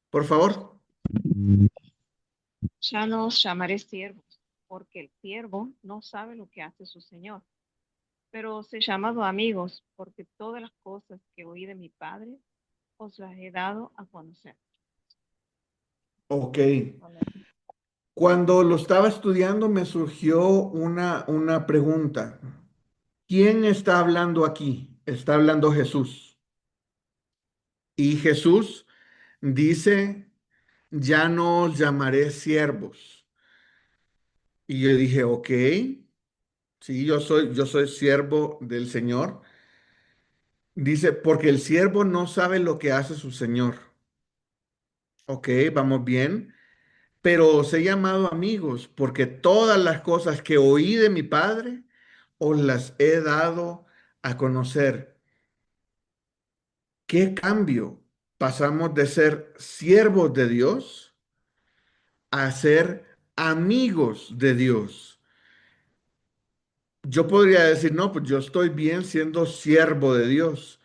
Por favor. Ya no os llamaré siervos, porque el siervo no sabe lo que hace su señor, pero os he llamado amigos, porque todas las cosas que oí de mi Padre os las he dado a conocer. Ok. amén. Cuando lo estaba estudiando me surgió una pregunta. ¿Quién está hablando aquí? Está hablando Jesús. Y Jesús dice, ya no os llamaré siervos. Y yo dije, ok, sí, yo soy siervo del Señor. Dice, porque el siervo no sabe lo que hace su Señor. Ok, vamos bien. Pero os he llamado amigos, porque todas las cosas que oí de mi Padre os las he dado a conocer. ¿Qué cambio? Pasamos de ser siervos de Dios a ser amigos de Dios. Yo podría decir, no, pues yo estoy bien siendo siervo de Dios.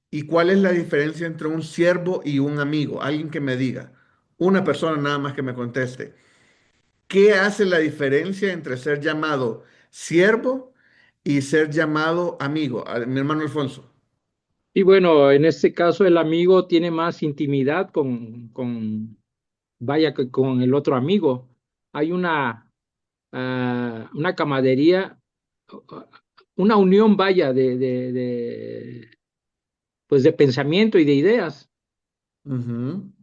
¿Y cuál es la diferencia entre un siervo y un amigo? Alguien que me diga. Una persona nada más que me conteste. ¿Qué hace la diferencia entre ser llamado siervo y ser llamado amigo? Mi hermano Alfonso. Y bueno, en este caso el amigo tiene más intimidad vaya, que con el otro amigo. Hay una camaradería, una unión, vaya, pues de pensamiento y de ideas. Ujú.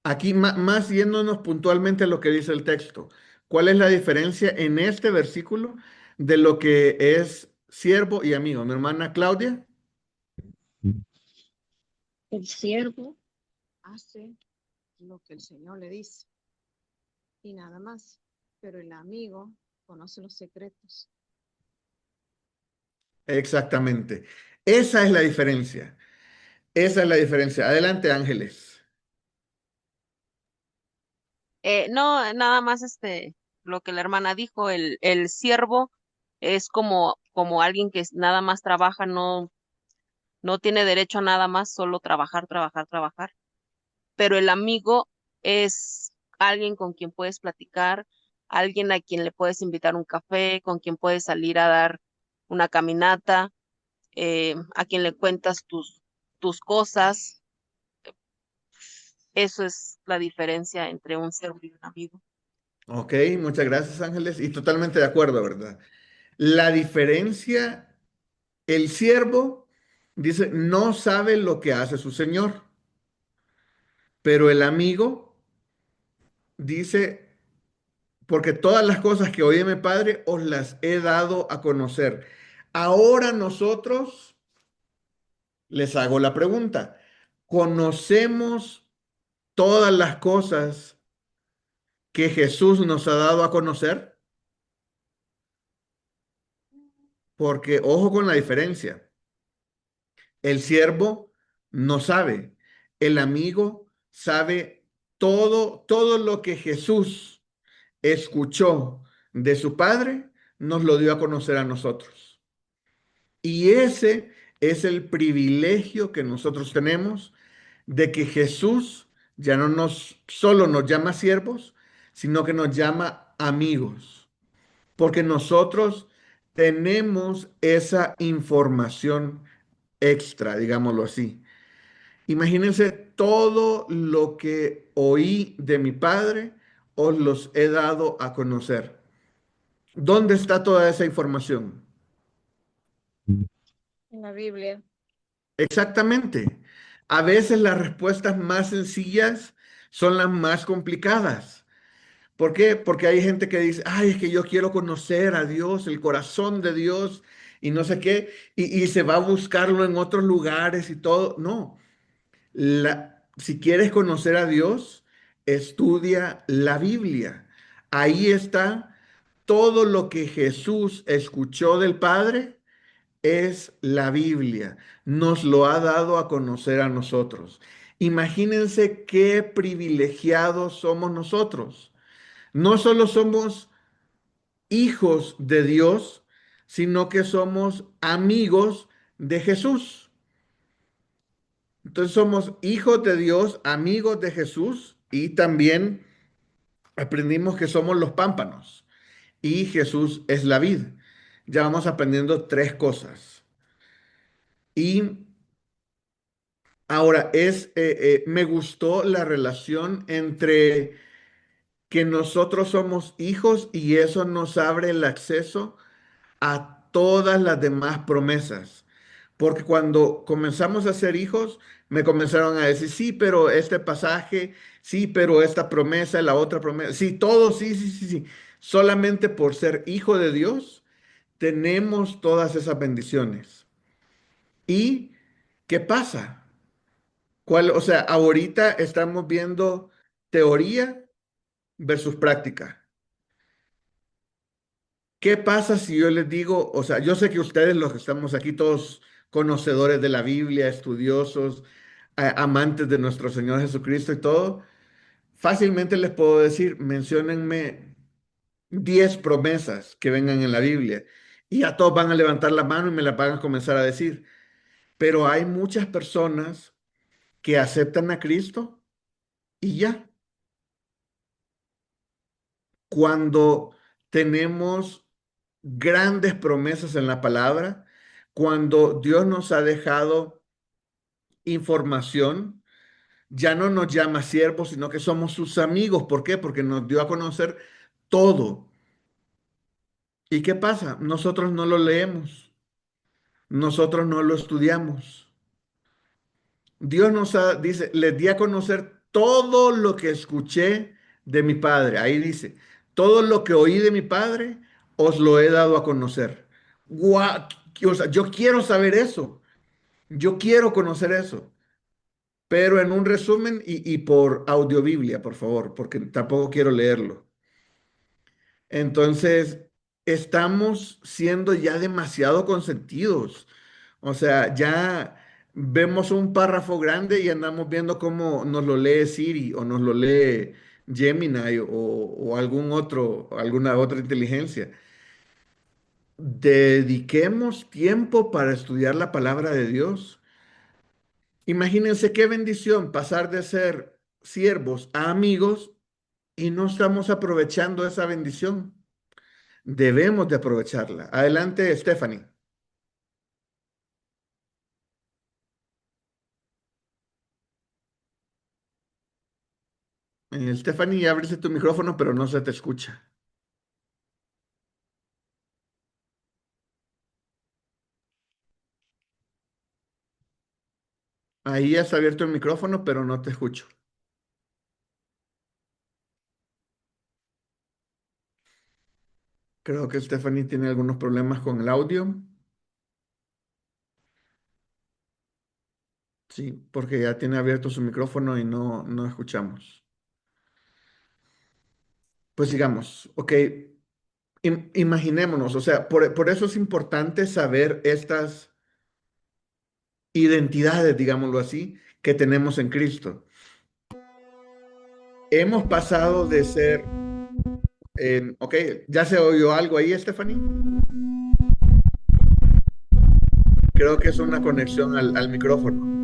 Aquí más yéndonos puntualmente a lo que dice el texto. ¿Cuál es la diferencia en este versículo de lo que es siervo y amigo? Mi hermana Claudia. El siervo hace lo que el Señor le dice y nada más, pero el amigo conoce los secretos. Exactamente. Esa es la diferencia. Esa es la diferencia. Adelante, Ángeles. No, nada más lo que la hermana dijo, el siervo es como alguien que nada más trabaja, no tiene derecho a nada más, solo trabajar, trabajar, trabajar. Pero el amigo es alguien con quien puedes platicar, alguien a quien le puedes invitar un café, con quien puedes salir a dar una caminata, a quien le cuentas tus cosas. Eso es la diferencia entre un siervo y un amigo. Ok, muchas gracias, Ángeles. Y totalmente de acuerdo, ¿verdad? La diferencia, el siervo dice, no sabe lo que hace su señor, pero el amigo dice, porque todas las cosas que oí de mi padre os las he dado a conocer. Ahora nosotros les hago la pregunta, ¿conocemos todas las cosas que Jesús nos ha dado a conocer? Porque ojo con la diferencia. El siervo no sabe. El amigo sabe todo lo que Jesús escuchó de su Padre, nos lo dio a conocer a nosotros. Y ese es el privilegio que nosotros tenemos de que Jesús ya no nos solo nos llama siervos, sino que nos llama amigos, porque nosotros tenemos esa información extra, digámoslo así. Imagínense todo lo que oí de mi Padre, os los he dado a conocer. ¿Dónde está toda esa información? En la Biblia. Exactamente. A veces las respuestas más sencillas son las más complicadas. ¿Por qué? Porque hay gente que dice, ay, es que yo quiero conocer a Dios, el corazón de Dios y no sé qué, y se va a buscarlo en otros lugares y todo. No, si quieres conocer a Dios, estudia la Biblia. Ahí está todo lo que Jesús escuchó del Padre, es la Biblia. Nos lo ha dado a conocer a nosotros. Imagínense qué privilegiados somos nosotros. No solo somos hijos de Dios, sino que somos amigos de Jesús. Entonces somos hijos de Dios, amigos de Jesús y también aprendimos que somos los pámpanos y Jesús es la vid. Ya vamos aprendiendo tres cosas. Y ahora me gustó la relación entre que nosotros somos hijos y eso nos abre el acceso a todas las demás promesas. Porque cuando comenzamos a ser hijos, me comenzaron a decir, sí, pero este pasaje, sí, pero esta promesa, la otra promesa, sí, todo, sí, sí, sí, sí. Solamente por ser hijo de Dios, tenemos todas esas bendiciones. ¿Y qué pasa? O sea, ahorita estamos viendo teoría versus práctica. ¿Qué pasa si yo les digo, o sea, yo sé que ustedes los que estamos aquí todos conocedores de la Biblia, estudiosos, amantes de nuestro Señor Jesucristo y todo, fácilmente les puedo decir, menciónenme 10 promesas que vengan en la Biblia y a todos van a levantar la mano y me las van a comenzar a decir. Pero hay muchas personas que aceptan a Cristo y ya. Cuando tenemos grandes promesas en la palabra, cuando Dios nos ha dejado información, ya no nos llama siervos, sino que somos sus amigos. ¿Por qué? Porque nos dio a conocer todo. ¿Y qué pasa? Nosotros no lo leemos, nosotros no lo estudiamos. Dios dice, les di a conocer todo lo que escuché de mi Padre. Ahí dice, todo lo que oí de mi Padre, os lo he dado a conocer. Guau, o sea, yo quiero saber eso. Yo quiero conocer eso. Pero en un resumen y por audiobiblia, por favor, porque tampoco quiero leerlo. Entonces, estamos siendo ya demasiado consentidos. O sea, ya vemos un párrafo grande y andamos viendo cómo nos lo lee Siri o nos lo lee Gemini o alguna otra inteligencia. Dediquemos tiempo para estudiar la palabra de Dios. Imagínense qué bendición pasar de ser siervos a amigos y no estamos aprovechando esa bendición. Debemos de aprovecharla. Adelante, Stephanie. Stephanie, ábrese tu micrófono, pero no se te escucha. Ahí has abierto el micrófono, pero no te escucho. Creo que Stephanie tiene algunos problemas con el audio. Sí, porque ya tiene abierto su micrófono y no escuchamos. Pues sigamos. Ok, imaginémonos, o sea, por eso es importante saber estas identidades, digámoslo así, que tenemos en Cristo. Hemos pasado de ser Ok, ¿ya se oyó algo ahí, Stephanie? Creo que es una conexión al micrófono.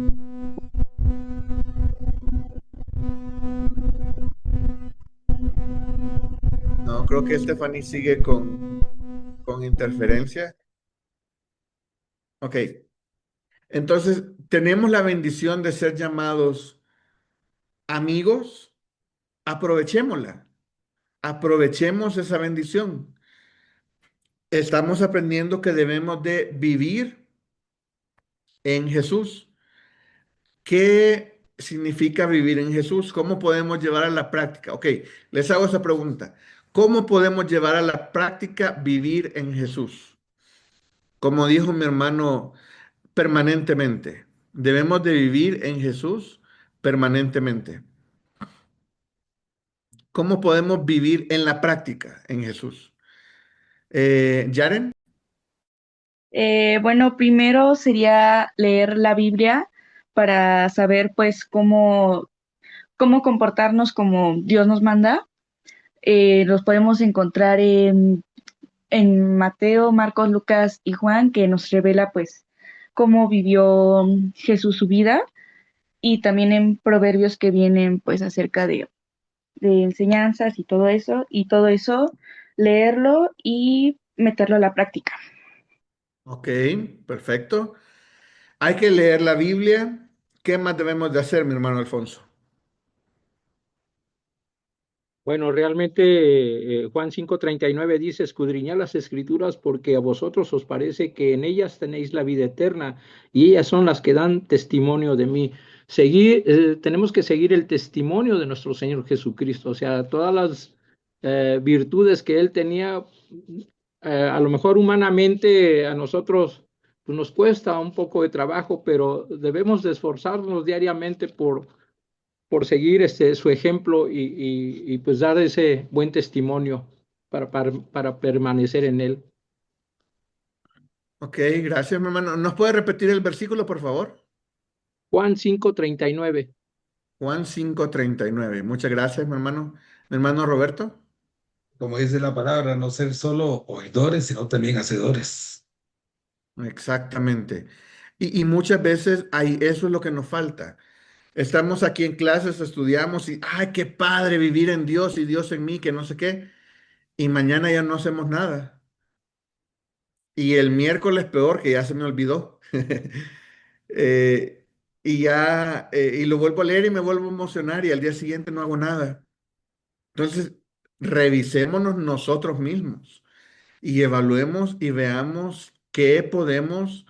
No, creo que Stephanie sigue con interferencia. Ok, entonces tenemos la bendición de ser llamados amigos. Aprovechémosla. Aprovechemos esa bendición. Estamos aprendiendo que debemos de vivir en Jesús. ¿Qué significa vivir en Jesús? ¿Cómo podemos llevar a la práctica? Ok, les hago esa pregunta. ¿Cómo podemos llevar a la práctica vivir en Jesús? Como dijo mi hermano, permanentemente. Debemos de vivir en Jesús permanentemente. ¿Cómo podemos vivir en la práctica en Jesús? Yaren. Bueno, primero sería leer la Biblia para saber pues cómo comportarnos como Dios nos manda. Los podemos encontrar en Mateo, Marcos, Lucas y Juan, que nos revela pues cómo vivió Jesús su vida, y también en Proverbios que vienen pues acerca de enseñanzas y todo eso, leerlo y meterlo a la práctica. Ok, perfecto. Hay que leer la Biblia. ¿Qué más debemos de hacer, mi hermano Alfonso? Bueno, realmente Juan 5:39 dice, escudriñad las escrituras porque a vosotros os parece que en ellas tenéis la vida eterna y ellas son las que dan testimonio de mí. Tenemos que seguir el testimonio de nuestro Señor Jesucristo, o sea, todas las virtudes que Él tenía, a lo mejor humanamente a nosotros pues, nos cuesta un poco de trabajo, pero debemos de esforzarnos diariamente por seguir su ejemplo y pues dar ese buen testimonio para permanecer en él. Ok, gracias, mi hermano. ¿Nos puede repetir el versículo, por favor? Juan 5:39. Juan 5:39. Muchas gracias, mi hermano. Mi hermano Roberto. Como dice la palabra, no ser solo oidores, sino también hacedores. Exactamente. Y muchas veces eso es lo que nos falta. Estamos aquí en clases, estudiamos y, ay, qué padre vivir en Dios y Dios en mí, que no sé qué. Y mañana ya no hacemos nada. Y el miércoles peor, que ya se me olvidó. Eh, y lo vuelvo a leer y me vuelvo a emocionar y al día siguiente no hago nada. Entonces, revisémonos nosotros mismos y evaluemos y veamos qué podemos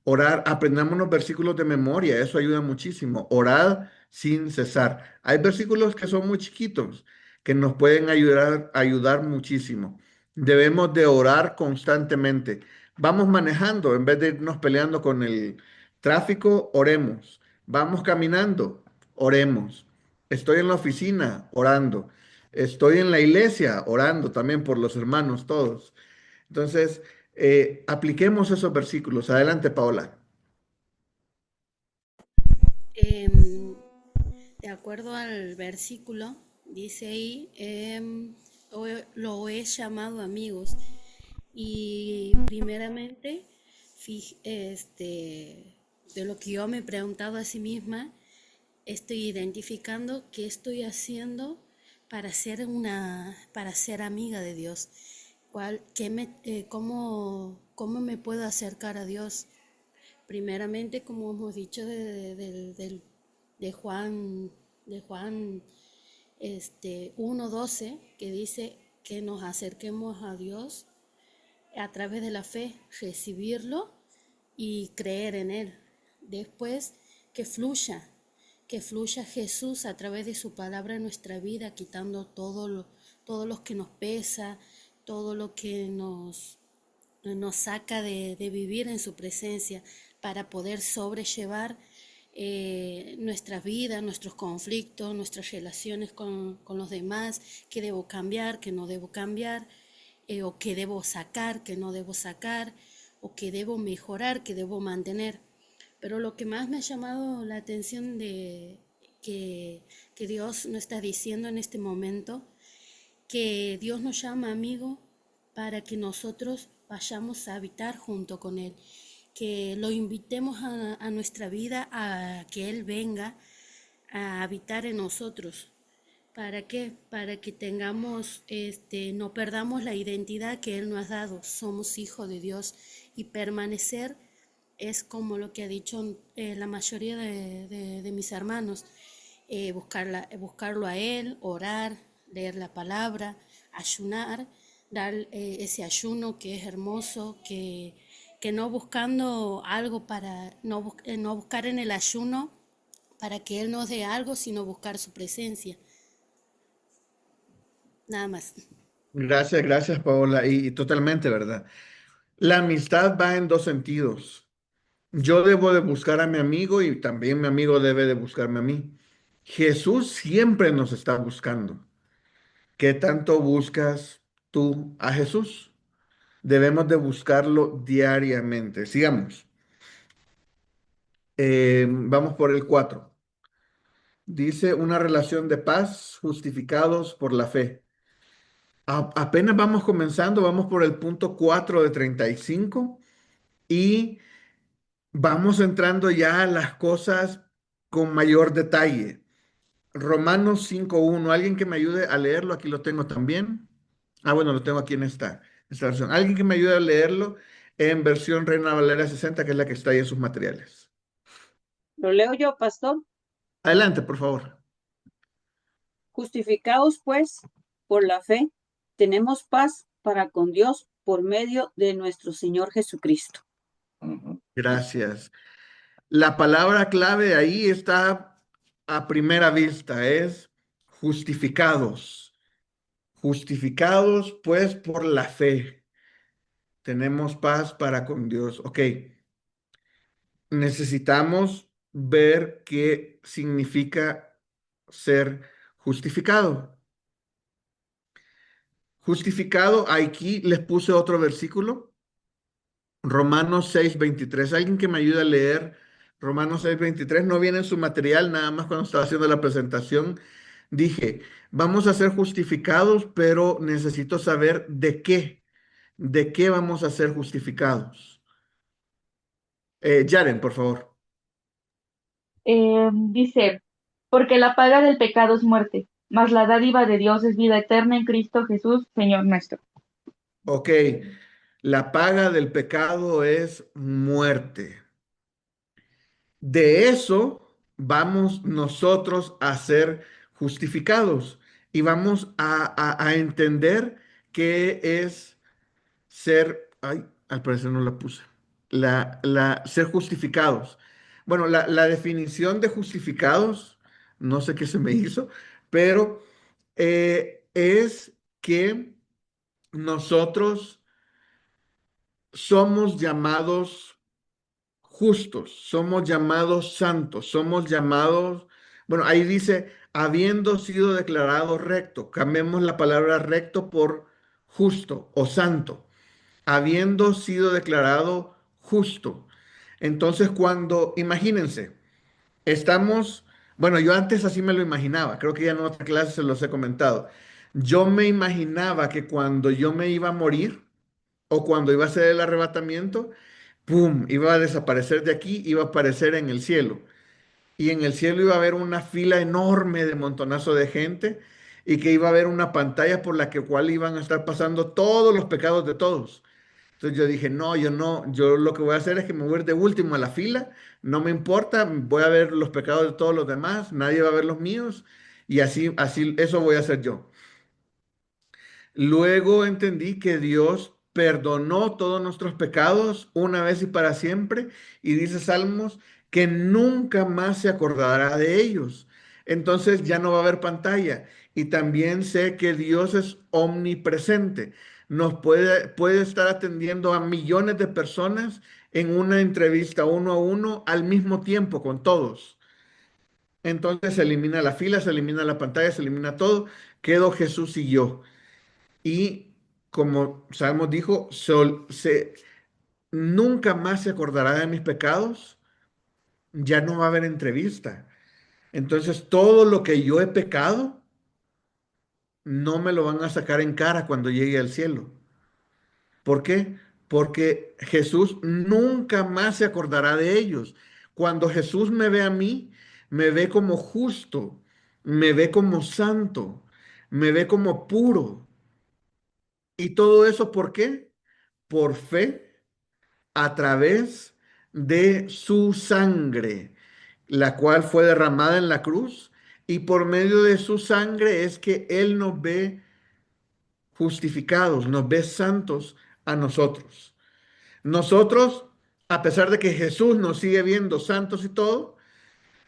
orar. Aprendámonos versículos de memoria, eso ayuda muchísimo. Orad sin cesar. Hay versículos que son muy chiquitos que nos pueden ayudar muchísimo. Debemos de orar constantemente. Vamos manejando, en vez de irnos peleando con el tráfico, oremos. Vamos caminando, oremos. Estoy en la oficina, orando. Estoy en la iglesia, orando también por los hermanos todos. Entonces, apliquemos esos versículos. Adelante, Paola. Em, de acuerdo al versículo, dice ahí, lo he llamado amigos. Y primeramente, de lo que yo me he preguntado a sí misma, estoy identificando qué estoy haciendo para ser amiga de Dios. ¿Cómo me puedo acercar a Dios? Primeramente, como hemos dicho de Juan 1:12, que dice que nos acerquemos a Dios a través de la fe, recibirlo y creer en Él. Después, que fluya Jesús a través de su palabra en nuestra vida, quitando todo lo que nos pesa, todo lo que nos saca de vivir en su presencia, para poder sobrellevar nuestra vida, nuestros conflictos, nuestras relaciones con los demás, qué debo cambiar, qué no debo cambiar, o qué debo sacar, qué no debo sacar, o qué debo mejorar, qué debo mantener. Pero lo que más me ha llamado la atención de que Dios nos está diciendo en este momento que Dios nos llama amigo para que nosotros vayamos a habitar junto con Él, que lo invitemos a nuestra vida, a que Él venga a habitar en nosotros. ¿Para qué? Para que tengamos, no perdamos la identidad que Él nos ha dado. Somos hijos de Dios y permanecer es como lo que ha dicho la mayoría de mis hermanos, buscarlo a Él, orar, leer la palabra, ayunar, dar ese ayuno que es hermoso, que no buscando algo no buscar en el ayuno para que Él nos dé algo, sino buscar su presencia. Nada más. Gracias, gracias, Paola. Y totalmente, ¿verdad? La amistad va en dos sentidos. Yo debo de buscar a mi amigo y también mi amigo debe de buscarme a mí. Jesús siempre nos está buscando. ¿Qué tanto buscas tú a Jesús? Debemos de buscarlo diariamente. Sigamos. Vamos por el 4. Dice una relación de paz justificados por la fe. Apenas vamos comenzando, vamos por el punto 4 de 35 y vamos entrando ya a las cosas con mayor detalle. Romanos 5:1. ¿Alguien que me ayude a leerlo? Aquí lo tengo también. Bueno, lo tengo aquí en esta versión. ¿Alguien que me ayude a leerlo en versión Reina Valera 60, que es la que está ahí en sus materiales? Lo leo yo, pastor. Adelante, por favor. Justificados pues por la fe, tenemos paz para con Dios por medio de nuestro Señor Jesucristo. Gracias. La palabra clave ahí está a primera vista, es justificados. Justificados pues por la fe. Tenemos paz para con Dios. Ok. Necesitamos ver qué significa ser justificado. Justificado, aquí les puse otro versículo, Romanos 6:23. Alguien que me ayude a leer Romanos 6:23. No viene en su material, nada más cuando estaba haciendo la presentación. Dije, vamos a ser justificados, pero necesito saber de qué vamos a ser justificados. Yaren, por favor. Dice, porque la paga del pecado es muerte, mas la dádiva de Dios es vida eterna en Cristo Jesús, Señor nuestro. Ok, la paga del pecado es muerte. De eso vamos nosotros a ser justificados y vamos a entender qué es ser, ay, al parecer no la puse, ser justificados. Bueno, la definición de justificados, no sé qué se me hizo, pero es que nosotros somos llamados justos, somos llamados santos, somos llamados, bueno, ahí dice, habiendo sido declarado recto, cambiemos la palabra recto por justo o santo, habiendo sido declarado justo. Entonces, imagínense, estamos, bueno, yo antes así me lo imaginaba, creo que ya en otra clase se los he comentado. Yo me imaginaba que cuando yo me iba a morir o cuando iba a ser el arrebatamiento, ¡pum! Iba a desaparecer de aquí, iba a aparecer en el cielo. Y en el cielo iba a haber una fila enorme de montonazo de gente y que iba a haber una pantalla por la cual iban a estar pasando todos los pecados de todos. Entonces yo dije, no, yo no, yo lo que voy a hacer es que me voy a ir de último a la fila, no me importa, voy a ver los pecados de todos los demás, nadie va a ver los míos y así, eso voy a hacer yo. Luego entendí que Dios perdonó todos nuestros pecados una vez y para siempre y dice Salmos que nunca más se acordará de ellos. Entonces ya no va a haber pantalla y también sé que Dios es omnipresente. Puede estar atendiendo a millones de personas en una entrevista uno a uno al mismo tiempo con todos. Entonces se elimina la fila, se elimina la pantalla, se elimina todo. Quedo Jesús y yo. Y como Salmos dijo, nunca más se acordará de mis pecados, ya no va a haber entrevista. Entonces, todo lo que yo he pecado, no me lo van a sacar en cara cuando llegue al cielo. ¿Por qué? Porque Jesús nunca más se acordará de ellos. Cuando Jesús me ve a mí, me ve como justo, me ve como santo, me ve como puro. ¿Y todo eso por qué? Por fe a través de su sangre, la cual fue derramada en la cruz. Y por medio de su sangre es que Él nos ve justificados, nos ve santos a nosotros. Nosotros, a pesar de que Jesús nos sigue viendo santos y todo,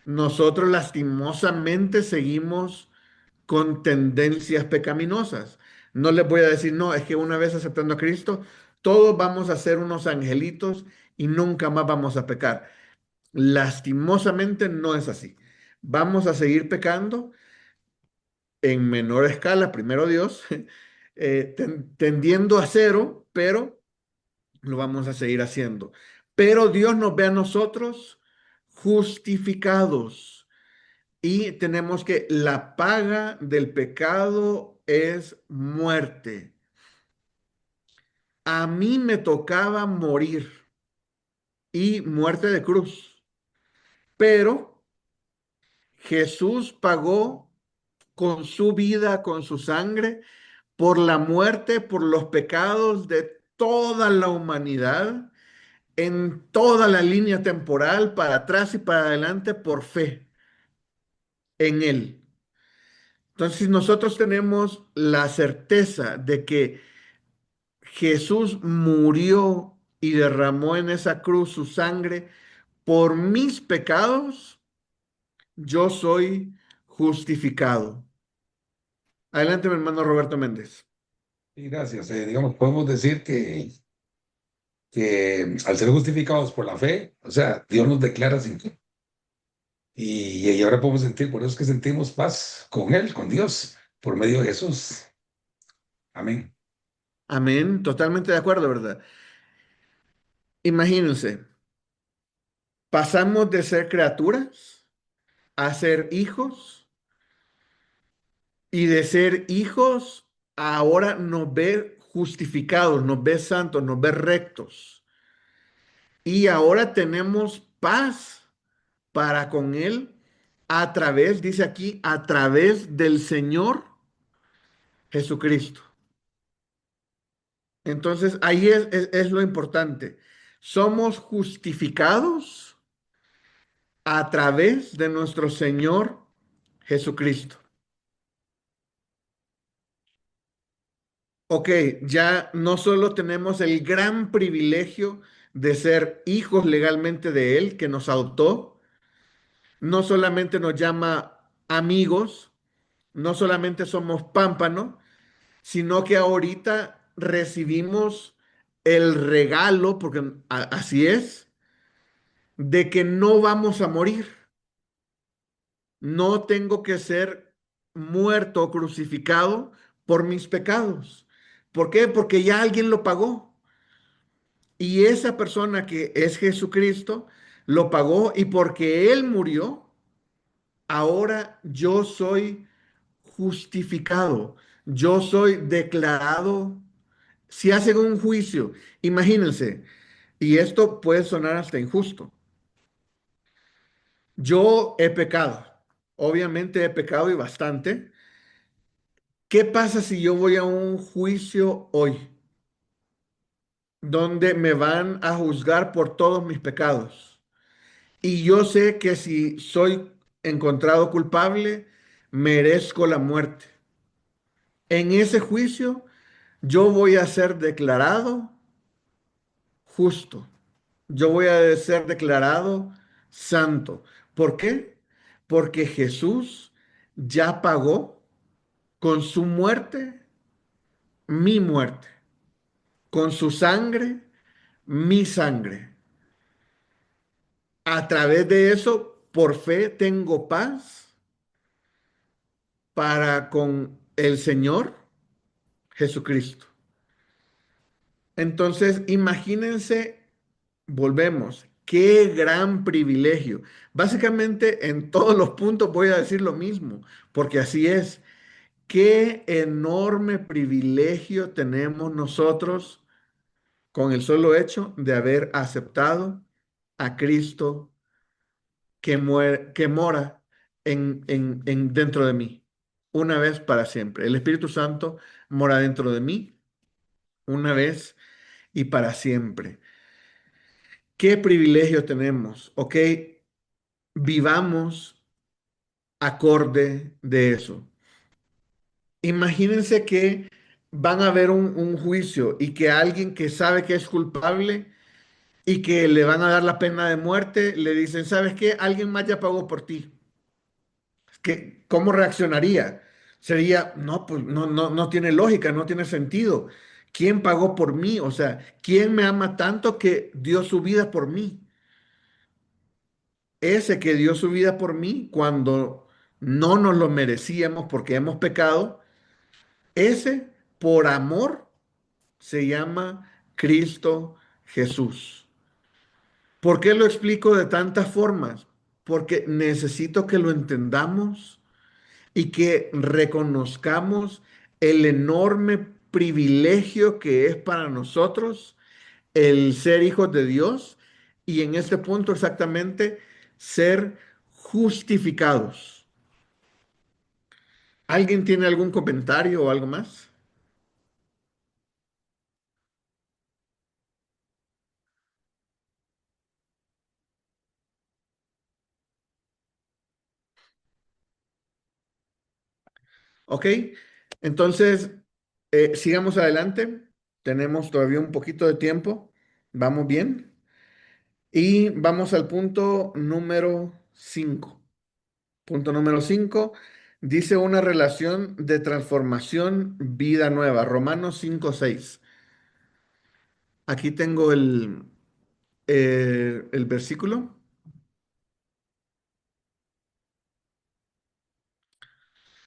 nosotros lastimosamente seguimos con tendencias pecaminosas. No les voy a decir, no, es que una vez aceptando a Cristo, todos vamos a ser unos angelitos y nunca más vamos a pecar. Lastimosamente no es así. Vamos a seguir pecando en menor escala, primero Dios, tendiendo a cero, pero lo vamos a seguir haciendo. Pero Dios nos ve a nosotros justificados y tenemos que la paga del pecado es muerte. A mí me tocaba morir y muerte de cruz, pero Jesús pagó con su vida, con su sangre, por la muerte, por los pecados de toda la humanidad, en toda la línea temporal, para atrás y para adelante, por fe en Él. Entonces, nosotros tenemos la certeza de que Jesús murió y derramó en esa cruz su sangre por mis pecados, yo soy justificado. Adelante, mi hermano Roberto Méndez. Y gracias. Digamos, podemos decir que al ser justificados por la fe, o sea, Dios nos declara sin fe. Y ahora podemos sentir, por eso es que sentimos paz con Él, con Dios, por medio de Jesús. Amén. Amén, totalmente de acuerdo, ¿verdad? Imagínense, pasamos de ser criaturas a ser hijos y de ser hijos ahora nos ve justificados, nos ve santos, nos ve rectos. Y ahora tenemos paz para con Él a través, dice aquí, a través del Señor Jesucristo. Entonces, ahí es lo importante. Somos justificados a través de nuestro Señor Jesucristo. Ok, ya no solo tenemos el gran privilegio de ser hijos legalmente de Él, que nos adoptó, no solamente nos llama amigos, no solamente somos pámpanos, sino que ahorita recibimos el regalo, porque así es, de que no vamos a morir. No tengo que ser muerto o crucificado por mis pecados. ¿Por qué? Porque ya alguien lo pagó. Y esa persona que es Jesucristo lo pagó y porque Él murió, ahora yo soy justificado. Yo soy declarado. Si hacen un juicio, imagínense, y esto puede sonar hasta injusto. Yo he pecado, obviamente he pecado y bastante. ¿Qué pasa si yo voy a un juicio hoy donde me van a juzgar por todos mis pecados? Y yo sé que si soy encontrado culpable, merezco la muerte. En ese juicio, yo voy a ser declarado justo. Yo voy a ser declarado santo. ¿Por qué? Porque Jesús ya pagó con su muerte mi muerte, con su sangre mi sangre. A través de eso, por fe, tengo paz para con el Señor Jesucristo. Entonces, imagínense, volvemos, qué gran privilegio. Básicamente, en todos los puntos voy a decir lo mismo, porque así es. qué enorme privilegio tenemos nosotros con el solo hecho de haber aceptado a Cristo que mora dentro de mí, una vez para siempre. El Espíritu Santo mora dentro de mí, una vez y para siempre. ¿Qué privilegio tenemos? Ok, vivamos acorde de eso. Imagínense que van a ver un juicio y que alguien que sabe que es culpable y que le van a dar la pena de muerte, le dicen, ¿sabes qué? Alguien más ya pagó por ti. ¿Cómo reaccionaría? Sería, no, pues no tiene lógica, no tiene sentido. ¿Quién pagó por mí? O sea, ¿quién me ama tanto que dio su vida por mí? Ese que dio su vida por mí cuando no nos lo merecíamos porque hemos pecado, ese por amor se llama Cristo Jesús. ¿Por qué lo explico de tantas formas? Porque necesito que lo entendamos y que reconozcamos el enorme privilegio que es para nosotros el ser hijos de Dios y en este punto exactamente ser justificados. ¿Alguien tiene algún comentario o algo más? Ok, entonces sigamos adelante. Tenemos todavía un poquito de tiempo. Vamos bien. Y vamos al punto número 5. Punto número 5 dice una relación de transformación, vida nueva. Romanos 5:6. Aquí tengo el versículo.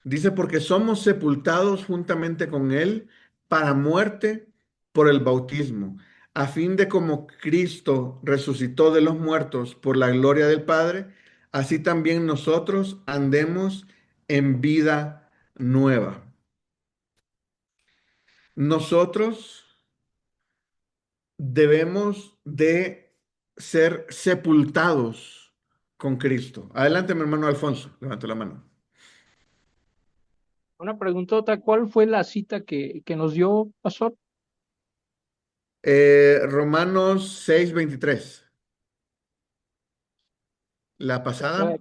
Dice, porque somos sepultados juntamente con Él para muerte por el bautismo, a fin de como Cristo resucitó de los muertos por la gloria del Padre, así también nosotros andemos en vida nueva. Nosotros debemos de ser sepultados con Cristo. Adelante, mi hermano Alfonso, levanta la mano. Una preguntota, ¿cuál fue la cita que nos dio, pastor? Romanos 6:23. La pasada.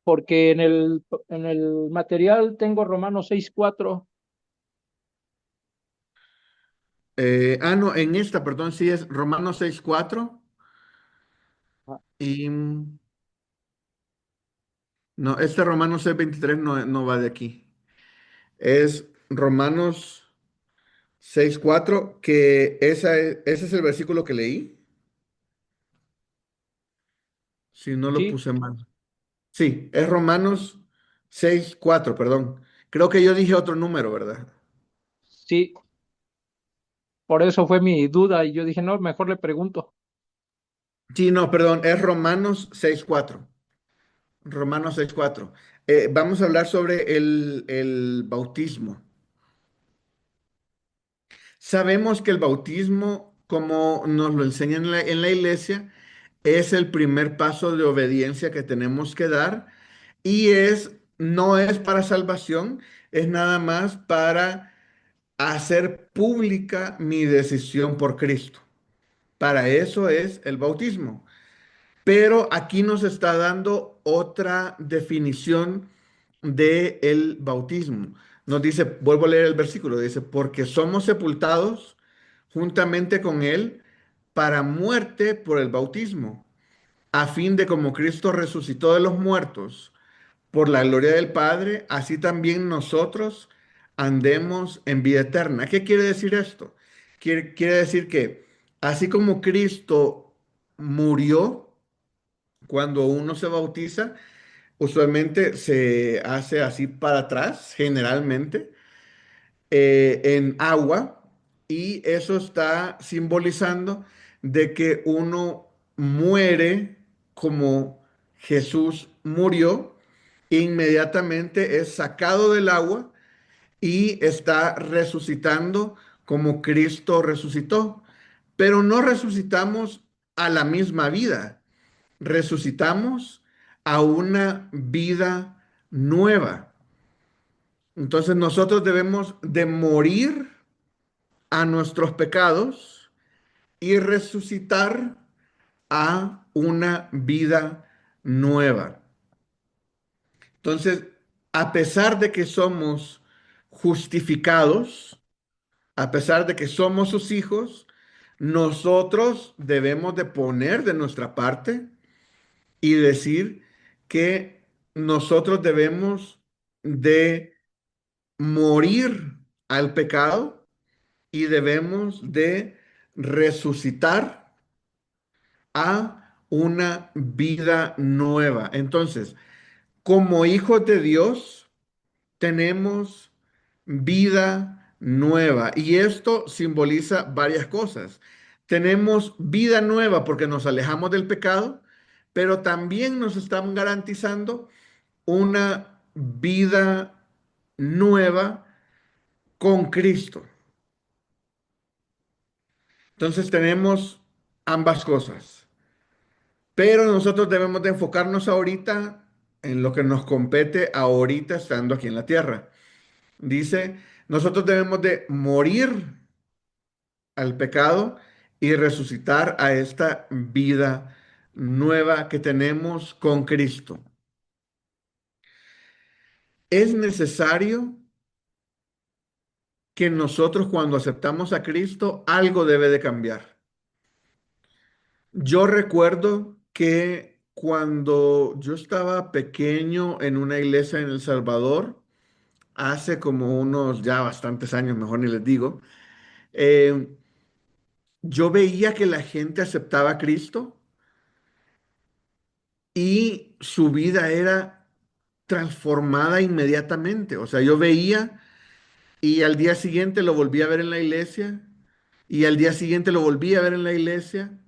Porque en el material tengo Romanos 6:4. No, en esta, perdón, sí es Romanos 6:4. Ah. Y no, este Romanos 6:23 no va de aquí. Es Romanos 6:4, que ese es el versículo que leí. Si no lo Sí, puse mal. Sí, es Romanos 6:4, perdón. Creo que yo dije otro número, ¿verdad? sí, por eso fue mi duda y yo dije, no, mejor le pregunto. Sí, no, perdón, es Romanos 6:4. Romanos 6:4. Vamos a hablar sobre el bautismo. Sabemos que el bautismo, como nos lo enseñan en la iglesia, es el primer paso de obediencia que tenemos que dar y no es para salvación, es nada más para hacer pública mi decisión por Cristo. Para eso es el bautismo. Pero aquí nos está dando otra definición de el bautismo. Nos dice, vuelvo a leer el versículo, dice, porque somos sepultados juntamente con Él para muerte por el bautismo, a fin de como Cristo resucitó de los muertos por la gloria del Padre, así también nosotros andemos en vida eterna. ¿Qué quiere decir esto? Quiere decir que así como Cristo murió cuando uno se bautiza, usualmente se hace así para atrás, generalmente, en agua, y eso está simbolizando de que uno muere como Jesús murió, inmediatamente es sacado del agua y está resucitando como Cristo resucitó. Pero no resucitamos a la misma vida, resucitamos a una vida nueva. Entonces nosotros debemos de morir a nuestros pecados y resucitar a una vida nueva. Entonces, a pesar de que somos justificados, a pesar de que somos sus hijos, nosotros debemos de poner de nuestra parte y decir que nosotros debemos de morir al pecado y debemos de resucitar a una vida nueva. Entonces, como hijos de Dios, tenemos vida nueva y esto simboliza varias cosas. Tenemos vida nueva porque nos alejamos del pecado, pero también nos están garantizando una vida nueva con Cristo. Entonces tenemos ambas cosas, pero nosotros debemos de enfocarnos ahorita en lo que nos compete ahorita estando aquí en la tierra. Dice, nosotros debemos de morir al pecado y resucitar a esta vida nueva que tenemos con Cristo. Es necesario que nosotros cuando aceptamos a Cristo, algo debe de cambiar. Yo recuerdo que cuando yo estaba pequeño en una iglesia en El Salvador, hace como unos ya bastantes años, mejor ni les digo, eh, yo veía que la gente aceptaba a Cristo y su vida era transformada inmediatamente. O sea, yo veía y al día siguiente lo volví a ver en la iglesia y al día siguiente lo volví a ver en la iglesia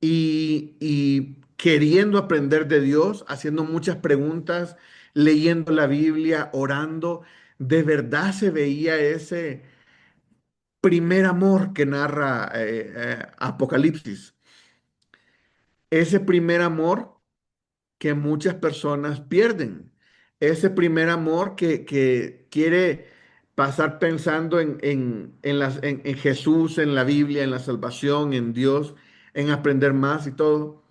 y queriendo aprender de Dios, haciendo muchas preguntas, leyendo la Biblia, orando. De verdad se veía ese primer amor que narra Apocalipsis. Ese primer amor que muchas personas pierden. Ese primer amor que quiere pasar pensando en Jesús, en la Biblia, en la salvación, en Dios, en aprender más y todo.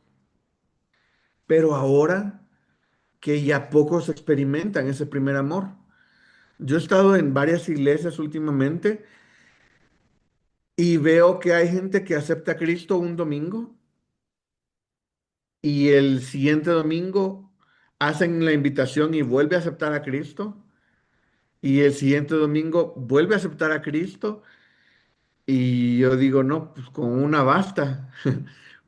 Pero ahora que ya pocos experimentan ese primer amor. Yo he estado en varias iglesias últimamente y veo que hay gente que acepta a Cristo un domingo y el siguiente domingo hacen la invitación y vuelve a aceptar a Cristo y el siguiente domingo vuelve a aceptar a Cristo y yo digo, no, pues con una basta,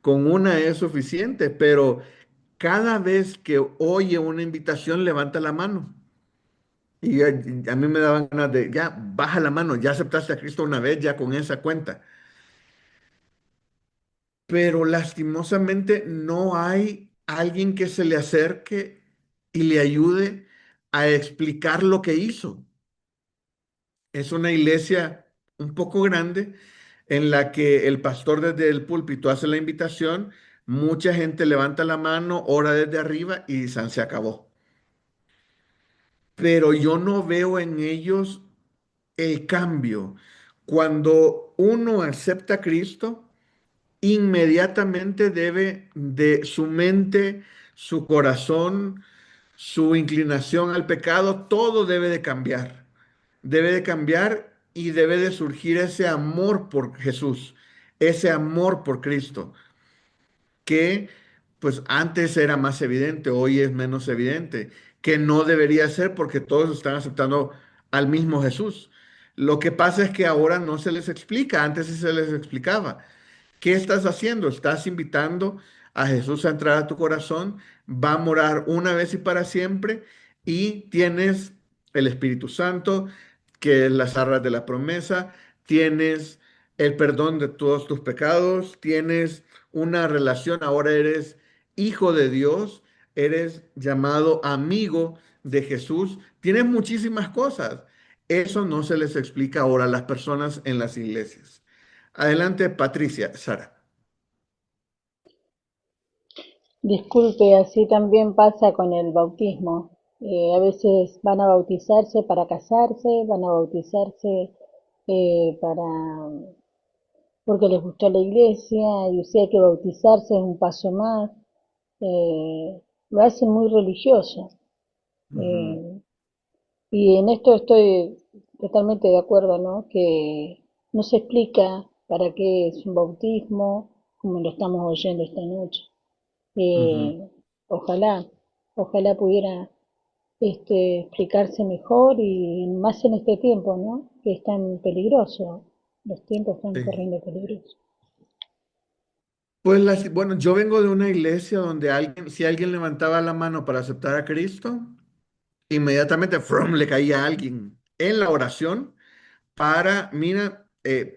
con una es suficiente, pero cada vez que oye una invitación levanta la mano. Y a mí me daban ganas de, ya, baja la mano, ya aceptaste a Cristo una vez, ya con esa cuenta. Pero lastimosamente no hay alguien que se le acerque y le ayude a explicar lo que hizo. Es una iglesia un poco grande en la que el pastor desde el púlpito hace la invitación, mucha gente levanta la mano, ora desde arriba y se acabó. Pero yo no veo en ellos el cambio. Cuando uno acepta a Cristo, inmediatamente debe de su mente, su corazón, su inclinación al pecado, todo debe de cambiar. Debe de cambiar y debe de surgir ese amor por Jesús, ese amor por Cristo, que pues antes era más evidente, hoy es menos evidente, que no debería ser porque todos están aceptando al mismo Jesús. Lo que pasa es que ahora no se les explica, antes sí se les explicaba. ¿Qué estás haciendo? Estás invitando a Jesús a entrar a tu corazón, va a morar una vez y para siempre y tienes el Espíritu Santo, que es las arras de la promesa, tienes el perdón de todos tus pecados, tienes una relación, ahora eres hijo de Dios, eres llamado amigo de Jesús, tienes muchísimas cosas. Eso no se les explica ahora a las personas en las iglesias. Adelante, Patricia, Sara. Disculpe, así también pasa con el bautismo. A veces van a bautizarse para casarse, van a bautizarse para porque les gustó la iglesia y si hay que bautizarse es un paso más. Lo hacen muy religioso. Ujú. Eh, y en esto estoy totalmente de acuerdo, ¿no? Que no se explica para qué es un bautismo, como lo estamos oyendo esta noche. Ujú. Ojalá, ojalá pudiera explicarse mejor y más en este tiempo, ¿no? Que es tan peligroso. Los tiempos están Sí. corriendo peligrosos. Pues bueno, yo vengo de una iglesia donde si alguien levantaba la mano para aceptar a Cristo, inmediatamente le caía a alguien en la oración mira,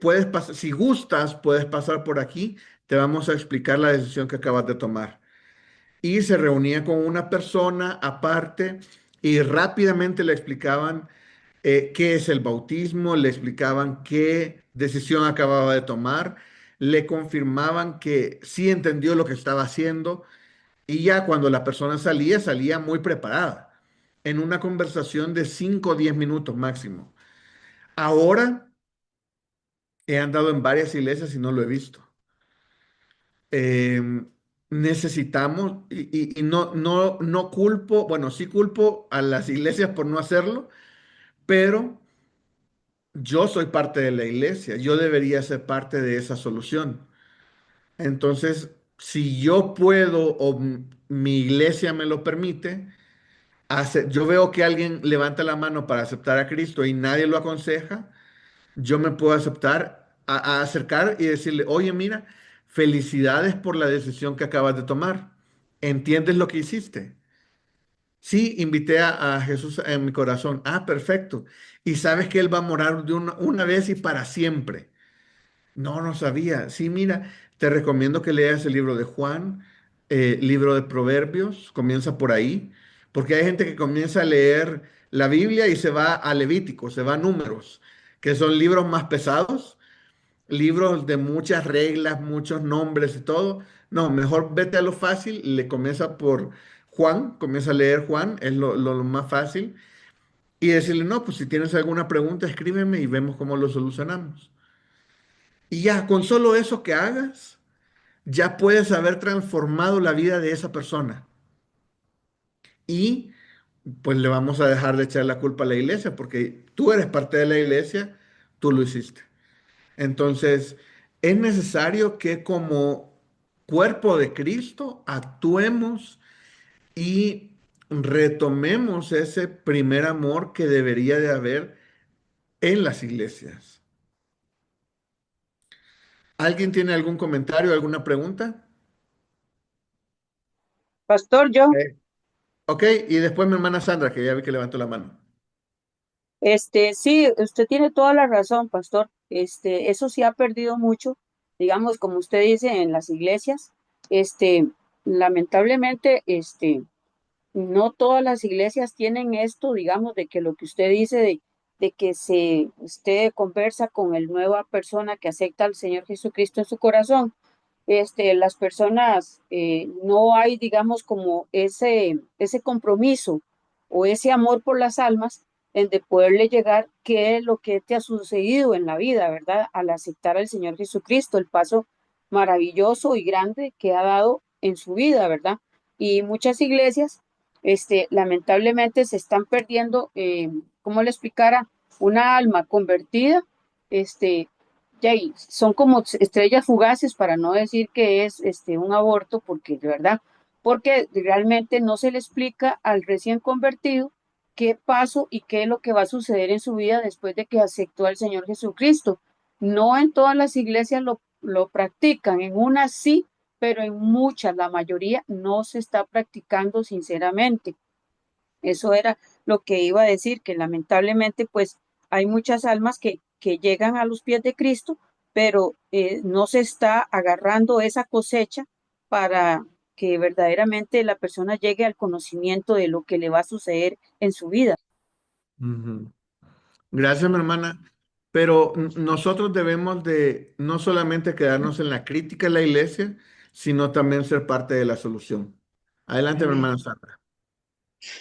puedes pasar, si gustas, puedes pasar por aquí, te vamos a explicar la decisión que acabas de tomar. Y se reunía con una persona aparte y rápidamente le explicaban qué es el bautismo, le explicaban qué decisión acababa de tomar, le confirmaban que sí entendió lo que estaba haciendo y ya cuando la persona salía, salía muy preparada, en una conversación de 5 o 10 minutos máximo. Ahora he andado en varias iglesias y no lo he visto. Eh, necesitamos, y no culpo, bueno, sí culpo a las iglesias por no hacerlo, pero yo soy parte de la iglesia, yo debería ser parte de esa solución. Entonces, si yo puedo o mi iglesia me lo permite, yo veo que alguien levanta la mano para aceptar a Cristo y nadie lo aconseja, yo me puedo a acercar y decirle, oye, mira, felicidades por la decisión que acabas de tomar. ¿Entiendes lo que hiciste? Sí, invité a Jesús en mi corazón. Ah, perfecto. Y sabes que Él va a morar de una vez y para siempre. No, no sabía. Sí, mira, te recomiendo que leas el libro de Juan, libro de Proverbios, comienza por ahí, porque hay gente que comienza a leer la Biblia y se va a Levítico, se va a Números, que son libros más pesados, libros de muchas reglas, muchos nombres y todo. No, mejor vete a lo fácil, le comienza por Juan, comienza a leer Juan, es lo más fácil, y decirle, no, pues si tienes alguna pregunta, escríbeme y vemos cómo lo solucionamos. Y ya, con solo eso que hagas, ya puedes haber transformado la vida de esa persona. Y pues le vamos a dejar de echar la culpa a la iglesia, porque tú eres parte de la iglesia, tú lo hiciste. Entonces, es necesario que como cuerpo de Cristo actuemos y retomemos ese primer amor que debería de haber en las iglesias. ¿Alguien tiene algún comentario, alguna pregunta? Pastor, yo, Ok, y después mi hermana Sandra, que ya vi que levantó la mano. sí, usted tiene toda la razón, pastor. Eso sí ha perdido mucho, digamos, como usted dice, en las iglesias. Lamentablemente, no todas las iglesias tienen esto, digamos, de que lo que usted dice de que usted conversa con el nueva persona que acepta al Señor Jesucristo en su corazón. Las personas, no hay, digamos, como ese compromiso o ese amor por las almas en de poderle llegar qué es lo que te ha sucedido en la vida, ¿verdad? Al aceptar al Señor Jesucristo, el paso maravilloso y grande que ha dado en su vida, ¿verdad? Y muchas iglesias, lamentablemente se están perdiendo, ¿cómo le explicara? Una alma convertida, ya, y son como estrellas fugaces para no decir que es un aborto, porque de verdad, porque realmente no se le explica al recién convertido qué pasó y qué es lo que va a suceder en su vida después de que aceptó al Señor Jesucristo. No en todas las iglesias lo practican, en unas sí, pero en muchas, la mayoría, no se está practicando sinceramente. Eso era lo que iba a decir, que lamentablemente pues hay muchas almas que llegan a los pies de Cristo, pero no se está agarrando esa cosecha para que verdaderamente la persona llegue al conocimiento de lo que le va a suceder en su vida. Ujú. Gracias, mi hermana. Pero nosotros debemos de no solamente quedarnos en la crítica de la iglesia, sino también ser parte de la solución. Adelante, mi Amén. hermana Sandra.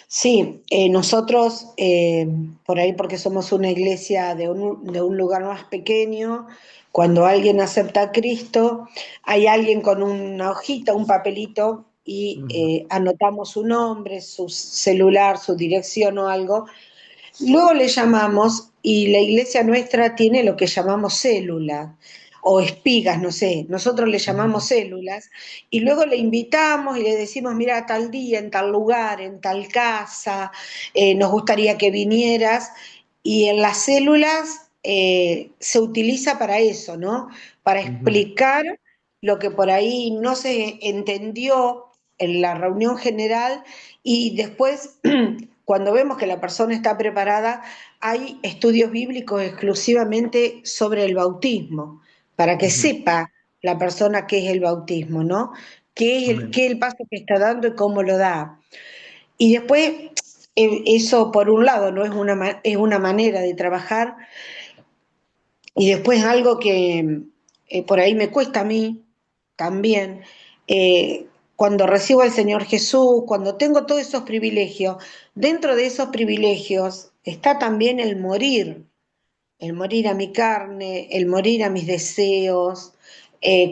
Sí, nosotros, por ahí porque somos una iglesia de un lugar más pequeño, cuando alguien acepta a Cristo, hay alguien con una hojita, un papelito, y Ujú, anotamos su nombre, su celular, su dirección o algo. Luego le llamamos y la iglesia nuestra tiene lo que llamamos células o espigas, no sé, nosotros le llamamos ujú, células y luego le invitamos y le decimos, mira, tal día, en tal lugar, en tal casa, nos gustaría que vinieras y en las células se utiliza para eso, ¿no? Para ujú, explicar lo que por ahí no se entendió en la reunión general y después cuando vemos que la persona está preparada, hay estudios bíblicos exclusivamente sobre el bautismo, para que ujú. sepa la persona qué es el bautismo, ¿no? Amén. Qué es el paso que está dando y cómo lo da. Y después, eso por un lado, ¿no? Es una manera de trabajar, y después algo que por ahí me cuesta a mí también, cuando recibo al Señor Jesús, cuando tengo todos esos privilegios, dentro de esos privilegios está también el morir a mi carne, el morir a mis deseos.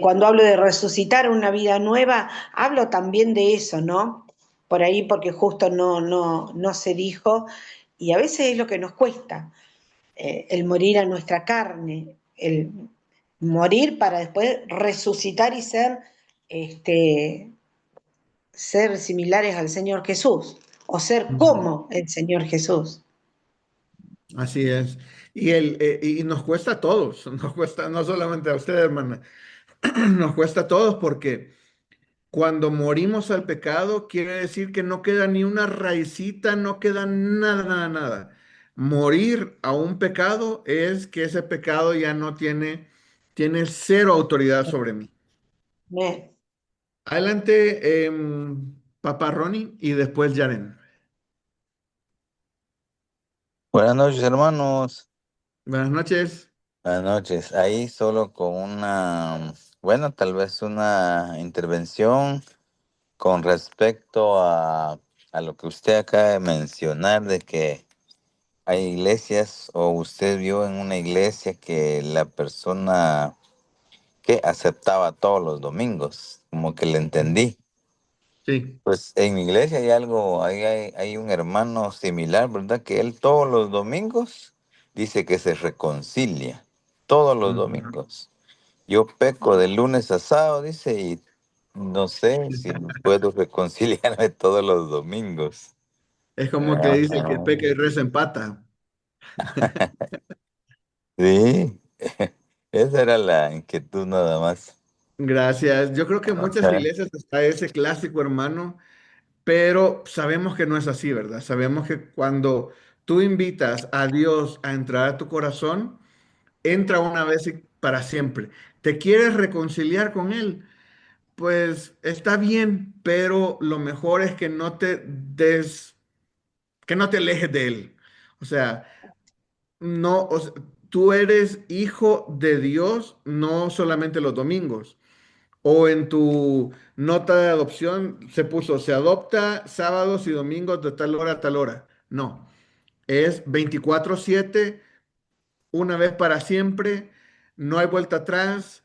Cuando hablo de resucitar una vida nueva, hablo también de eso, ¿no? Por ahí porque justo no se dijo, y a veces es lo que nos cuesta el morir a nuestra carne, el morir para después resucitar y este, ser similares al Señor Jesús, o ser Ujú. como el Señor Jesús. Así es. Y nos cuesta a todos, nos cuesta no solamente a usted, hermana, nos cuesta a todos porque cuando morimos al pecado, quiere decir que no queda ni una raicita, no queda nada, nada, nada. Morir a un pecado es que ese pecado ya no tiene cero autoridad sobre mí. Me- Adelante, Papá Ronnie y después Yaren. Buenas noches, hermanos. Buenas noches. Buenas noches. Ahí solo con bueno, tal vez una intervención con respecto a lo que usted acaba de mencionar, de que hay iglesias o usted vio en una iglesia que la persona que aceptaba todos los domingos, como que le entendí. Sí. Pues en mi iglesia hay algo, hay un hermano similar, ¿verdad? Que él todos los domingos dice que se reconcilia, todos los Ujú. domingos. Yo peco de lunes a sábado, dice, y no sé si puedo reconciliarme todos los domingos. Es como que dice el que Ajá. peca y reza empata. Sí, esa era la inquietud nada más. Gracias. Yo creo que en muchas Ajá. iglesias está ese clásico hermano, pero sabemos que no es así, ¿verdad? Sabemos que cuando tú invitas a Dios a entrar a tu corazón, entra una vez y para siempre. ¿Te quieres reconciliar con Él? Pues está bien, pero lo mejor es que no te alejes de Él. O sea, no, tú eres hijo de Dios, no solamente los domingos. O en tu nota de adopción se puso, se adopta sábados y domingos de tal hora a tal hora. No, es 24/7, una vez para siempre, no hay vuelta atrás,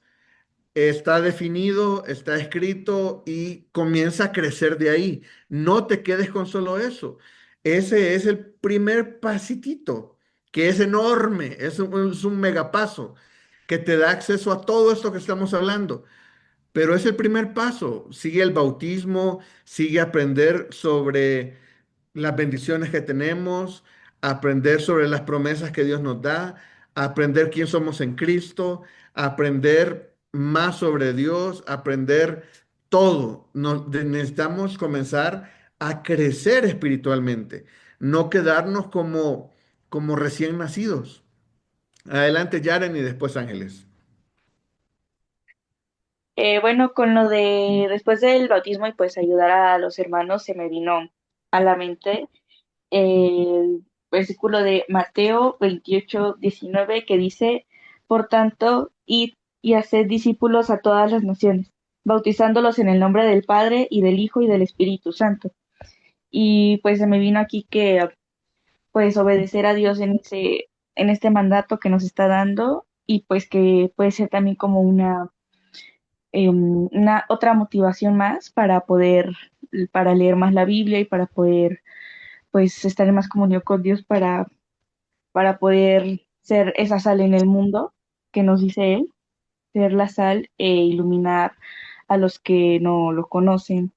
está definido, está escrito y comienza a crecer de ahí. No te quedes con solo eso. Ese es el primer pasitito, que es enorme, es un megapaso que te da acceso a todo esto que estamos hablando. Pero es el primer paso. Sigue el bautismo, sigue aprender sobre las bendiciones que tenemos, aprender sobre las promesas que Dios nos da, aprender quién somos en Cristo, aprender más sobre Dios, aprender todo. Necesitamos comenzar a crecer espiritualmente, no quedarnos como recién nacidos. Adelante, Yaren, y después Ángeles. Bueno, con lo de después del bautismo y pues ayudar a los hermanos, se me vino a la mente versículo de Mateo 28:19 que dice, por tanto, id y haced discípulos a todas las naciones, bautizándolos en el nombre del Padre y del Hijo y del Espíritu Santo. Y pues se me vino aquí que pues obedecer a Dios en este mandato que nos está dando y pues que puede ser también como una otra motivación más para leer más la Biblia y para poder pues estar en más comunión con Dios para poder ser esa sal en el mundo que nos dice Él, ser la sal e iluminar a los que no lo conocen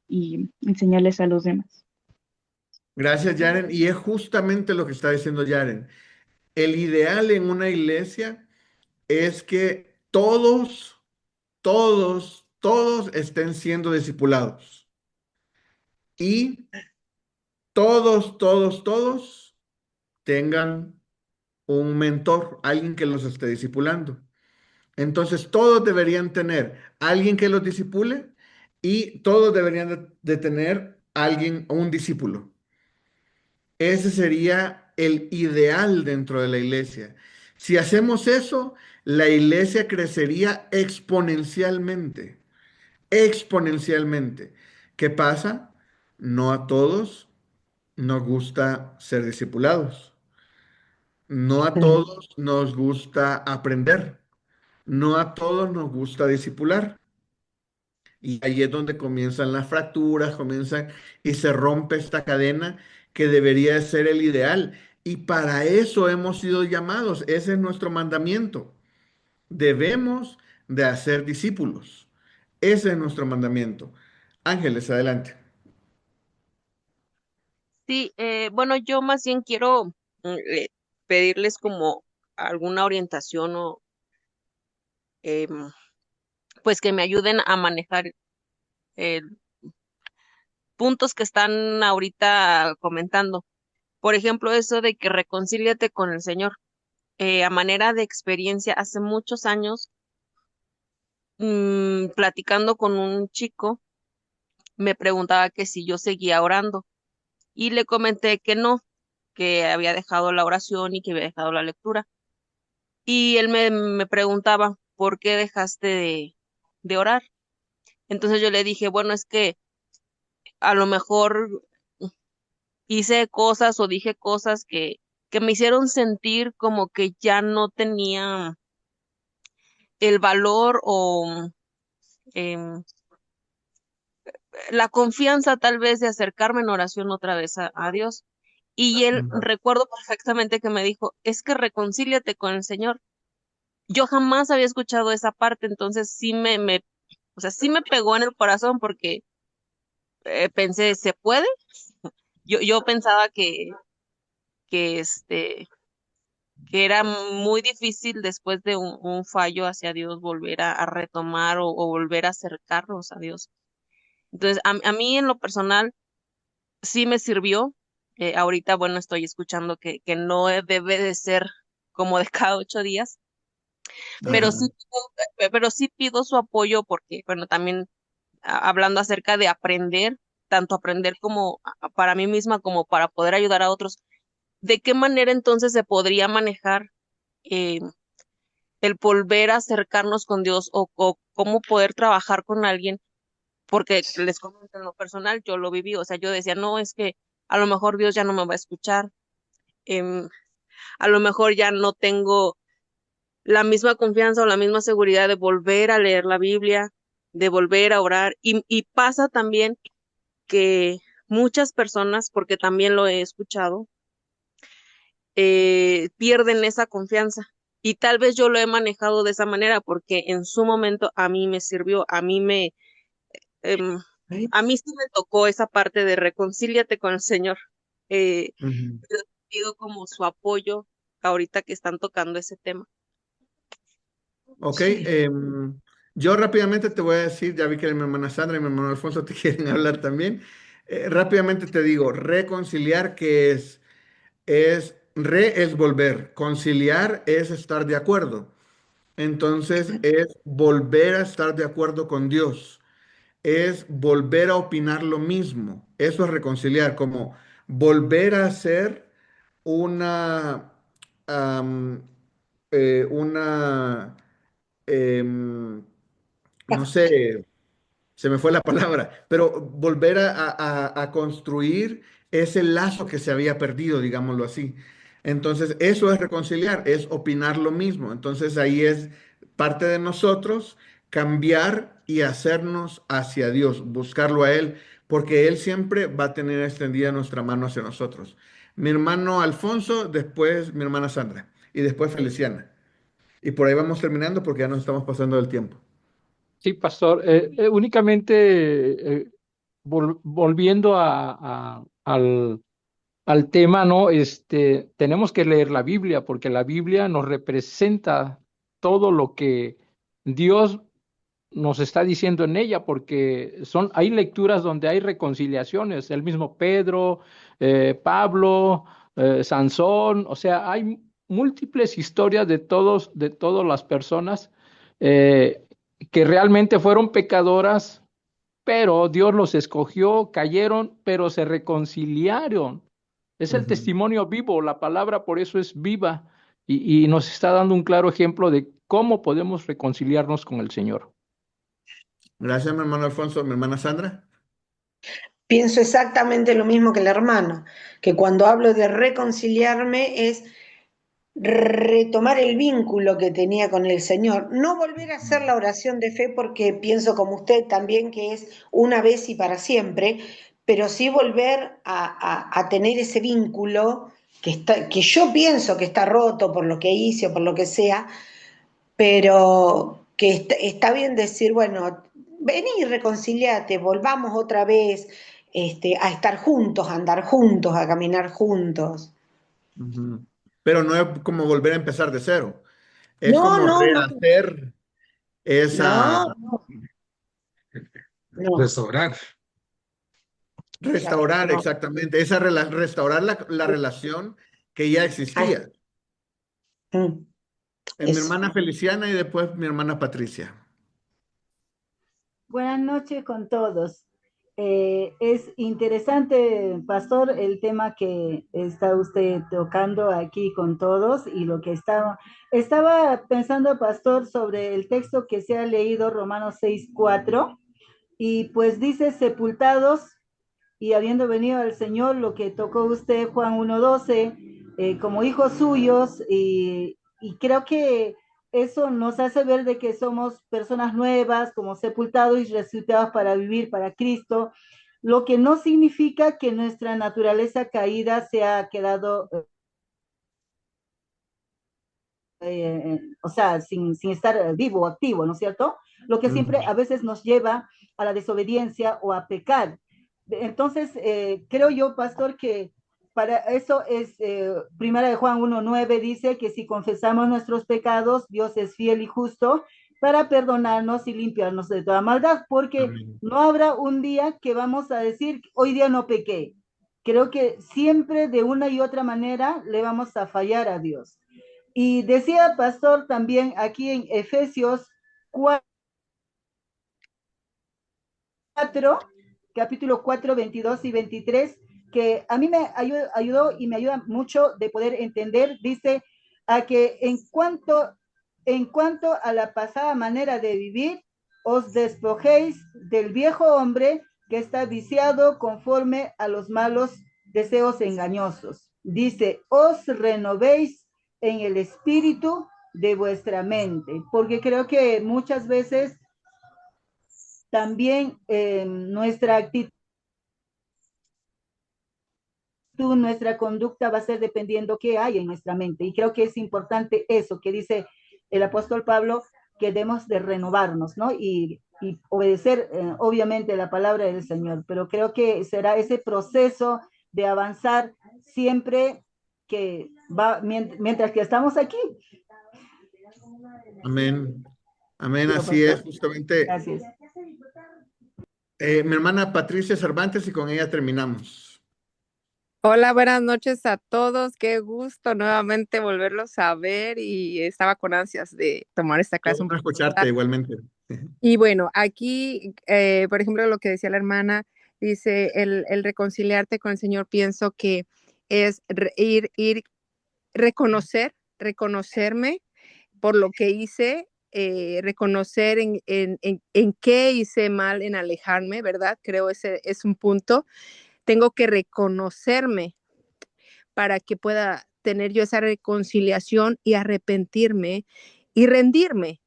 y enseñarles a los demás. Gracias, Yaren. Y es justamente lo que está diciendo Yaren. El ideal en una iglesia es que todos estén siendo discipulados. Y todos tengan un mentor, alguien que los esté discipulando. Entonces, todos deberían tener alguien que los discipule y todos deberían de tener alguien, un discípulo. Ese sería el ideal dentro de la iglesia. Si hacemos eso, la iglesia crecería exponencialmente, exponencialmente. ¿Qué pasa? No a todos nos gusta ser discipulados. No a todos nos gusta aprender. No a todos nos gusta discipular. Y ahí es donde comienzan las fracturas, comienzan y se rompe esta cadena que debería de ser el ideal. Y para eso hemos sido llamados. Ese es nuestro mandamiento. Debemos de hacer discípulos. Ese es nuestro mandamiento. Ángeles, adelante. Sí, bueno, yo más bien quiero pedirles como alguna orientación o em, pues que me ayuden a manejar eh, puntos que están ahorita comentando. Por ejemplo, eso de que reconcíliate con el Señor. A manera de experiencia, hace muchos años, platicando con un chico, me preguntaba que si yo seguía orando y le comenté que no, que había dejado la oración y que había dejado la lectura. Y él me preguntaba, ¿por qué dejaste de orar? Entonces yo le dije, bueno, es que a lo mejor hice cosas o dije cosas que me hicieron sentir como que ya no tenía el valor o em, la confianza tal vez de acercarme en oración otra vez a Dios. Y él recuerdo perfectamente que me dijo, es que reconcíliate con el Señor. Yo jamás había escuchado esa parte, entonces sí o sea, sí me pegó en el corazón porque pensé, ¿se puede? Yo pensaba que que era muy difícil después de un fallo hacia Dios volver a retomar o volver a acercarnos a Dios. Entonces, a mí en lo personal sí me sirvió. Ahorita, bueno, estoy escuchando que no debe de ser como de cada 8 días, pero sí, pero sí pido su apoyo porque, bueno, también hablando acerca de aprender, tanto aprender como para mí misma como para poder ayudar a otros, ¿de qué manera entonces se podría manejar eh, el volver a acercarnos con Dios o cómo poder trabajar con alguien? Porque les comento en lo personal, yo lo viví, o sea, yo decía, no, es que a lo mejor Dios ya no me va a escuchar, em, a lo mejor ya no tengo la misma confianza o la misma seguridad de volver a leer la Biblia, de volver a orar. Y pasa también que muchas personas, porque también lo he escuchado, pierden esa confianza. Y tal vez yo lo he manejado de esa manera porque en su momento a mí me sirvió, em, a mí sí me tocó esa parte de reconcíliate con el Señor. Les pido como su apoyo ahorita que están tocando ese tema. Ok, yo rápidamente te voy a decir, ya vi que mi hermana Sandra y mi hermano Alfonso te quieren hablar también. Rápidamente te digo, reconciliar, ¿qué es? Es volver, conciliar es estar de acuerdo. Entonces es volver a estar de acuerdo con Dios, es volver a opinar lo mismo. Eso es reconciliar, como volver a hacer una, am, eh, una, em, no sé, se me fue la palabra, pero volver a construir ese lazo que se había perdido, digámoslo así. Entonces, eso es reconciliar, es opinar lo mismo. Entonces, ahí es parte de nosotros cambiar y hacernos hacia Dios, buscarlo a Él, porque Él siempre va a tener extendida nuestra mano hacia nosotros. Mi hermano Alfonso, después mi hermana Sandra y después Feliciana. Y por ahí vamos terminando porque ya nos estamos pasando del tiempo. Sí, pastor. Únicamente volviendo al tema, ¿no? Tenemos que leer la Biblia porque la Biblia nos representa todo lo que Dios nos está diciendo en ella, porque hay lecturas donde hay reconciliaciones, el mismo Pedro, Pablo, Sansón, o sea, hay múltiples historias de todas las personas eh, que realmente fueron pecadoras, pero Dios los escogió, cayeron, pero se reconciliaron. Es el Ujú. testimonio vivo, la palabra por eso es viva y nos está dando un claro ejemplo de cómo podemos reconciliarnos con el Señor. Gracias, mi hermano Alfonso, mi hermana Sandra. Pienso exactamente lo mismo que el hermano, que cuando hablo de reconciliarme es retomar el vínculo que tenía con el Señor, no volver a hacer la oración de fe porque pienso como usted también que es una vez y para siempre, pero sí volver a tener ese vínculo que yo pienso que está roto por lo que hice o por lo que sea, pero que está bien decir, bueno, vení y reconciliate, volvamos otra vez a estar juntos, a andar juntos, a caminar juntos. Ujú. Pero no es como volver a empezar de cero. Es No, como no, no, rehacer esa, no, no, Restaurar. claro, restaurar no. exactamente, restaurar la relación que ya Ay, existía. mm, Mi eso. hermana Feliciana y después mi hermana Patricia. Buenas noches con todos. Es interesante, Pastor, el tema que está usted tocando aquí con todos y lo que estaba pensando, Pastor, sobre el texto que se ha leído, Romanos 6:4, y pues dice sepultados y habiendo venido al Señor, lo que tocó usted, Juan 1:12, como hijos suyos, y creo que eso nos hace ver de que somos personas nuevas, como sepultados y resucitados para vivir para Cristo, lo que no significa que nuestra naturaleza caída se ha quedado, o sea, sin estar vivo o activo, ¿no es cierto? Lo que siempre a veces nos lleva a la desobediencia o a pecar. Entonces, creo yo, pastor, que para eso es, primera de Juan 1:9 dice que si confesamos nuestros pecados, Dios es fiel y justo para perdonarnos y limpiarnos de toda maldad, porque Amén. no habrá un día que vamos a decir, hoy día no pequé. Creo que siempre de una y otra manera le vamos a fallar a Dios. Y decía pastor también aquí en Efesios 4, capítulo 4, 22 y 23, que a mí me ayudó y me ayuda mucho de poder entender, dice, a que en cuanto a la pasada manera de vivir, os despojéis del viejo hombre que está viciado conforme a los malos deseos engañosos. Dice, os renovéis en el espíritu de vuestra mente, porque creo que muchas veces también nuestra actitud, nuestra conducta va a ser dependiendo qué hay en nuestra mente. Y creo que es importante eso que dice el apóstol Pablo, que debemos de renovarnos, ¿no? Y obedecer, obviamente, la palabra del Señor. Pero creo que será ese proceso de avanzar siempre que va, mientras que estamos aquí. Amén. Amén, Digo, así es, pastor. justamente. Gracias. Mi hermana Patricia Cervantes y con ella terminamos. Hola, buenas noches a todos. Qué gusto nuevamente volverlos a ver y estaba con ansias de tomar esta Qué clase un bueno poco. escucharte igualmente. Y bueno, aquí, por ejemplo, lo que decía la hermana, dice el reconciliarte con el Señor, pienso que es reconocerme por lo que hice, reconocer en qué hice mal, en alejarme, ¿verdad? Creo ese es un punto. Tengo que reconocerme para que pueda tener yo esa reconciliación y arrepentirme y rendirme,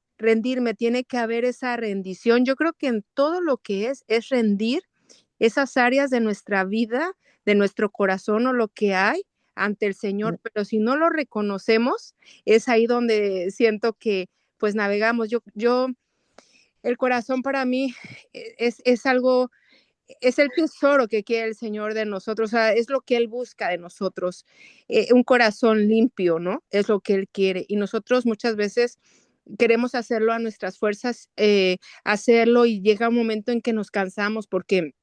tiene que haber esa rendición. Yo creo que en todo lo que es rendir esas áreas de nuestra vida, de nuestro corazón o lo que hay ante el Señor, pero si no lo reconocemos, es ahí donde siento que pues navegamos. El corazón para mí es algo, es el tesoro que quiere el Señor de nosotros, o sea, es lo que Él busca de nosotros, un corazón limpio, ¿no? Es lo que Él quiere. Y nosotros muchas veces queremos hacerlo a nuestras fuerzas, hacerlo y llega un momento en que nos cansamos porque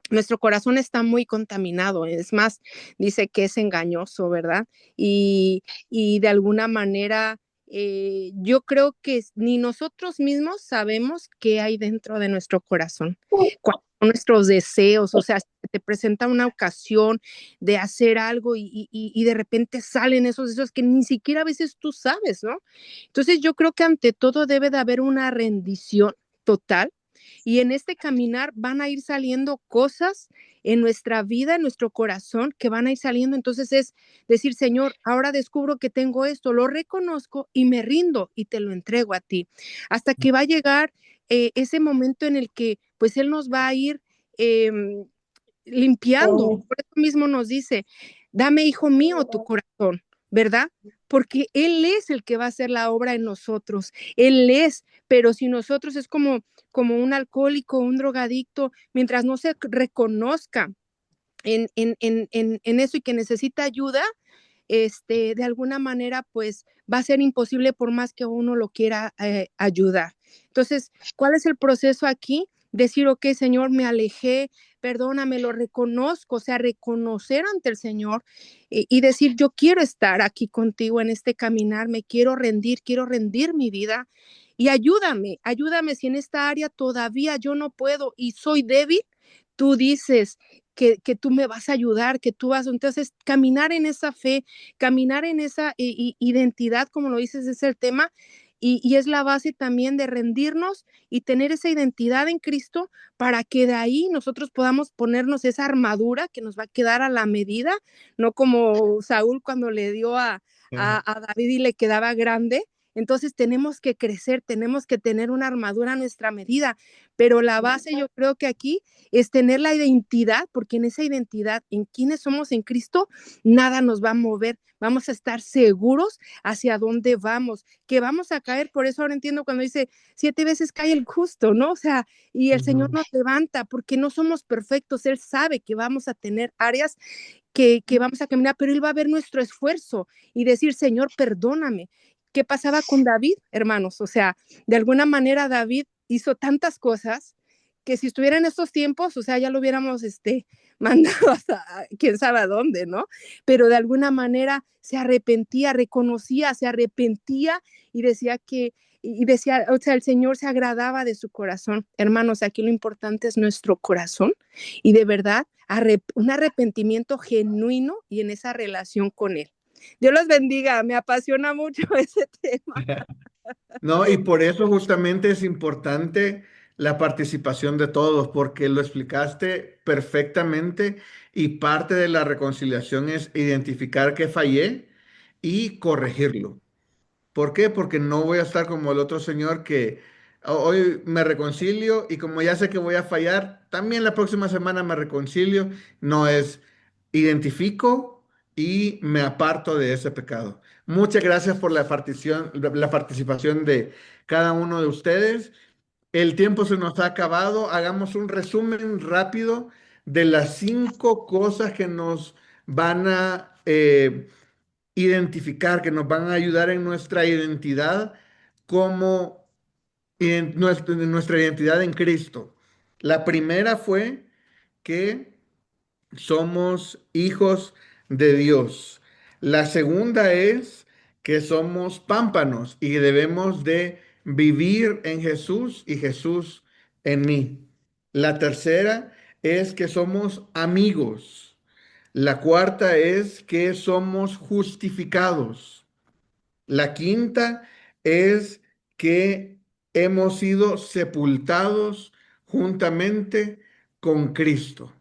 nuestro corazón está muy contaminado, es más, dice que es engañoso, ¿verdad? Y de alguna manera, yo creo que ni nosotros mismos sabemos qué hay dentro de nuestro corazón, cuáles son nuestros deseos, o sea, si te presenta una ocasión de hacer algo y de repente salen esos deseos que ni siquiera a veces tú sabes, ¿no? Entonces yo creo que ante todo debe de haber una rendición total y en este caminar van a ir saliendo cosas en nuestra vida, en nuestro corazón, que van a ir saliendo. Entonces es decir, Señor, ahora descubro que tengo esto, lo reconozco y me rindo y te lo entrego a ti. Hasta que va a llegar ese momento en el que pues Él nos va a ir limpiando. Por eso mismo nos dice, dame, hijo mío, tu corazón, ¿verdad? Porque Él es el que va a hacer la obra en nosotros. Él es, pero si nosotros es como un alcohólico, un drogadicto, mientras no se reconozca en eso y que necesita ayuda, de alguna manera, pues va a ser imposible por más que uno lo quiera ayudar. Entonces, ¿cuál es el proceso aquí? Decir, ok, Señor, me alejé, perdóname, lo reconozco, o sea, reconocer ante el Señor y decir, yo quiero estar aquí contigo en este caminar, me quiero rendir mi vida y ayúdame si en esta área todavía yo no puedo y soy débil, tú dices que tú me vas a ayudar, que tú vas, entonces caminar en esa fe, caminar en esa identidad, como lo dices, es el tema, y es la base también de rendirnos y tener esa identidad en Cristo para que de ahí nosotros podamos ponernos esa armadura que nos va a quedar a la medida, no como Saúl cuando le dio a David y le quedaba grande. Entonces tenemos que crecer, tenemos que tener una armadura a nuestra medida, pero la base yo creo que aquí es tener la identidad, porque en esa identidad, en quienes somos en Cristo, nada nos va a mover, vamos a estar seguros hacia dónde vamos, que vamos a caer, por eso ahora entiendo cuando dice 7 veces cae el justo, ¿no? O sea, y el Señor nos levanta, porque no somos perfectos, Él sabe que vamos a tener áreas que vamos a caminar, pero Él va a ver nuestro esfuerzo y decir, Señor, perdóname. ¿Qué pasaba con David, hermanos? O sea, de alguna manera David hizo tantas cosas que si estuviera en estos tiempos, o sea, ya lo hubiéramos mandado hasta quién sabe a dónde, ¿no? Pero de alguna manera se arrepentía, reconocía, se arrepentía y decía, o sea, el Señor se agradaba de su corazón. Hermanos, aquí lo importante es nuestro corazón y de verdad un arrepentimiento genuino y en esa relación con Él. Dios los bendiga, me apasiona mucho ese tema. No, y por eso justamente es importante la participación de todos, porque lo explicaste perfectamente y parte de la reconciliación es identificar que fallé y corregirlo. ¿Por qué? Porque no voy a estar como el otro señor que hoy me reconcilio y como ya sé que voy a fallar, también la próxima semana me reconcilio. No es identifico y me aparto de ese pecado. Muchas gracias por la participación de cada uno de ustedes. El tiempo se nos ha acabado. Hagamos un resumen rápido de las 5 cosas que nos van a identificar, que nos van a ayudar en nuestra identidad como nuestra identidad en Cristo. La primera fue que somos hijos de Dios. La segunda es que somos pámpanos y debemos de vivir en Jesús y Jesús en mí. La tercera es que somos amigos. La cuarta es que somos justificados. La quinta es que hemos sido sepultados juntamente con Cristo.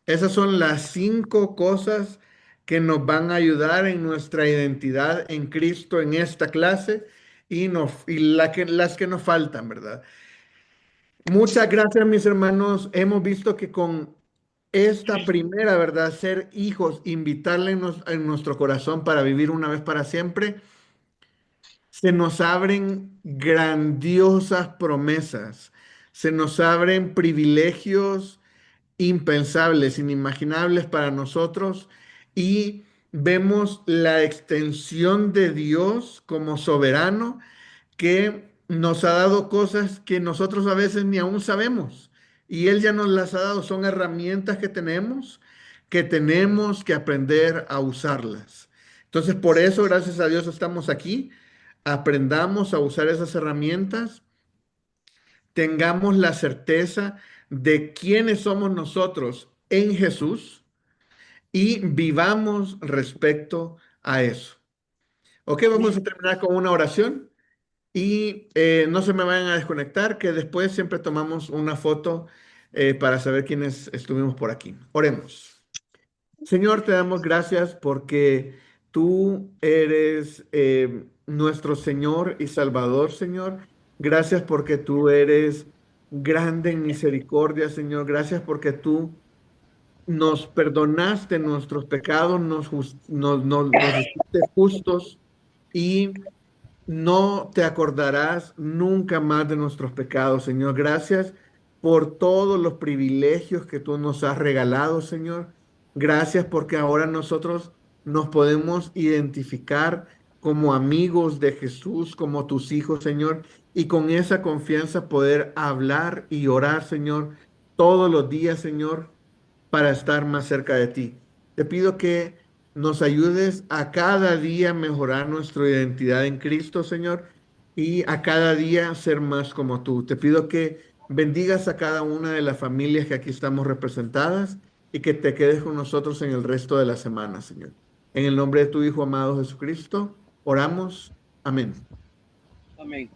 Esas son las 5 cosas que nos van a ayudar en nuestra identidad en Cristo en esta clase y las que nos faltan, ¿verdad? Muchas gracias, mis hermanos. Hemos visto que con esta primera, ¿verdad? Ser hijos, invitarle en nuestro corazón para vivir una vez para siempre, se nos abren grandiosas promesas, se nos abren privilegios impensables, inimaginables para nosotros y vemos la extensión de Dios como soberano que nos ha dado cosas que nosotros a veces ni aún sabemos y Él ya nos las ha dado. Son herramientas que tenemos que aprender a usarlas. Entonces, por eso, gracias a Dios, estamos aquí. Aprendamos a usar esas herramientas, tengamos la certeza de quiénes somos nosotros en Jesús y vivamos respecto a eso. Ok, vamos a terminar con una oración y no se me vayan a desconectar, que después siempre tomamos una foto para saber quiénes estuvimos por aquí. Oremos. Señor, te damos gracias porque tú eres nuestro Señor y Salvador, Señor. Gracias porque tú eres grande en misericordia, Señor. Gracias porque tú nos perdonaste nuestros pecados, nos hiciste justos y no te acordarás nunca más de nuestros pecados, Señor. Gracias por todos los privilegios que tú nos has regalado, Señor. Gracias porque ahora nosotros nos podemos identificar como amigos de Jesús, como tus hijos, Señor, y con esa confianza poder hablar y orar, Señor, todos los días, Señor, para estar más cerca de ti. Te pido que nos ayudes a cada día mejorar nuestra identidad en Cristo, Señor, y a cada día ser más como tú. Te pido que bendigas a cada una de las familias que aquí estamos representadas y que te quedes con nosotros en el resto de la semana, Señor. En el nombre de tu Hijo amado Jesucristo, oramos. Amén. Amén.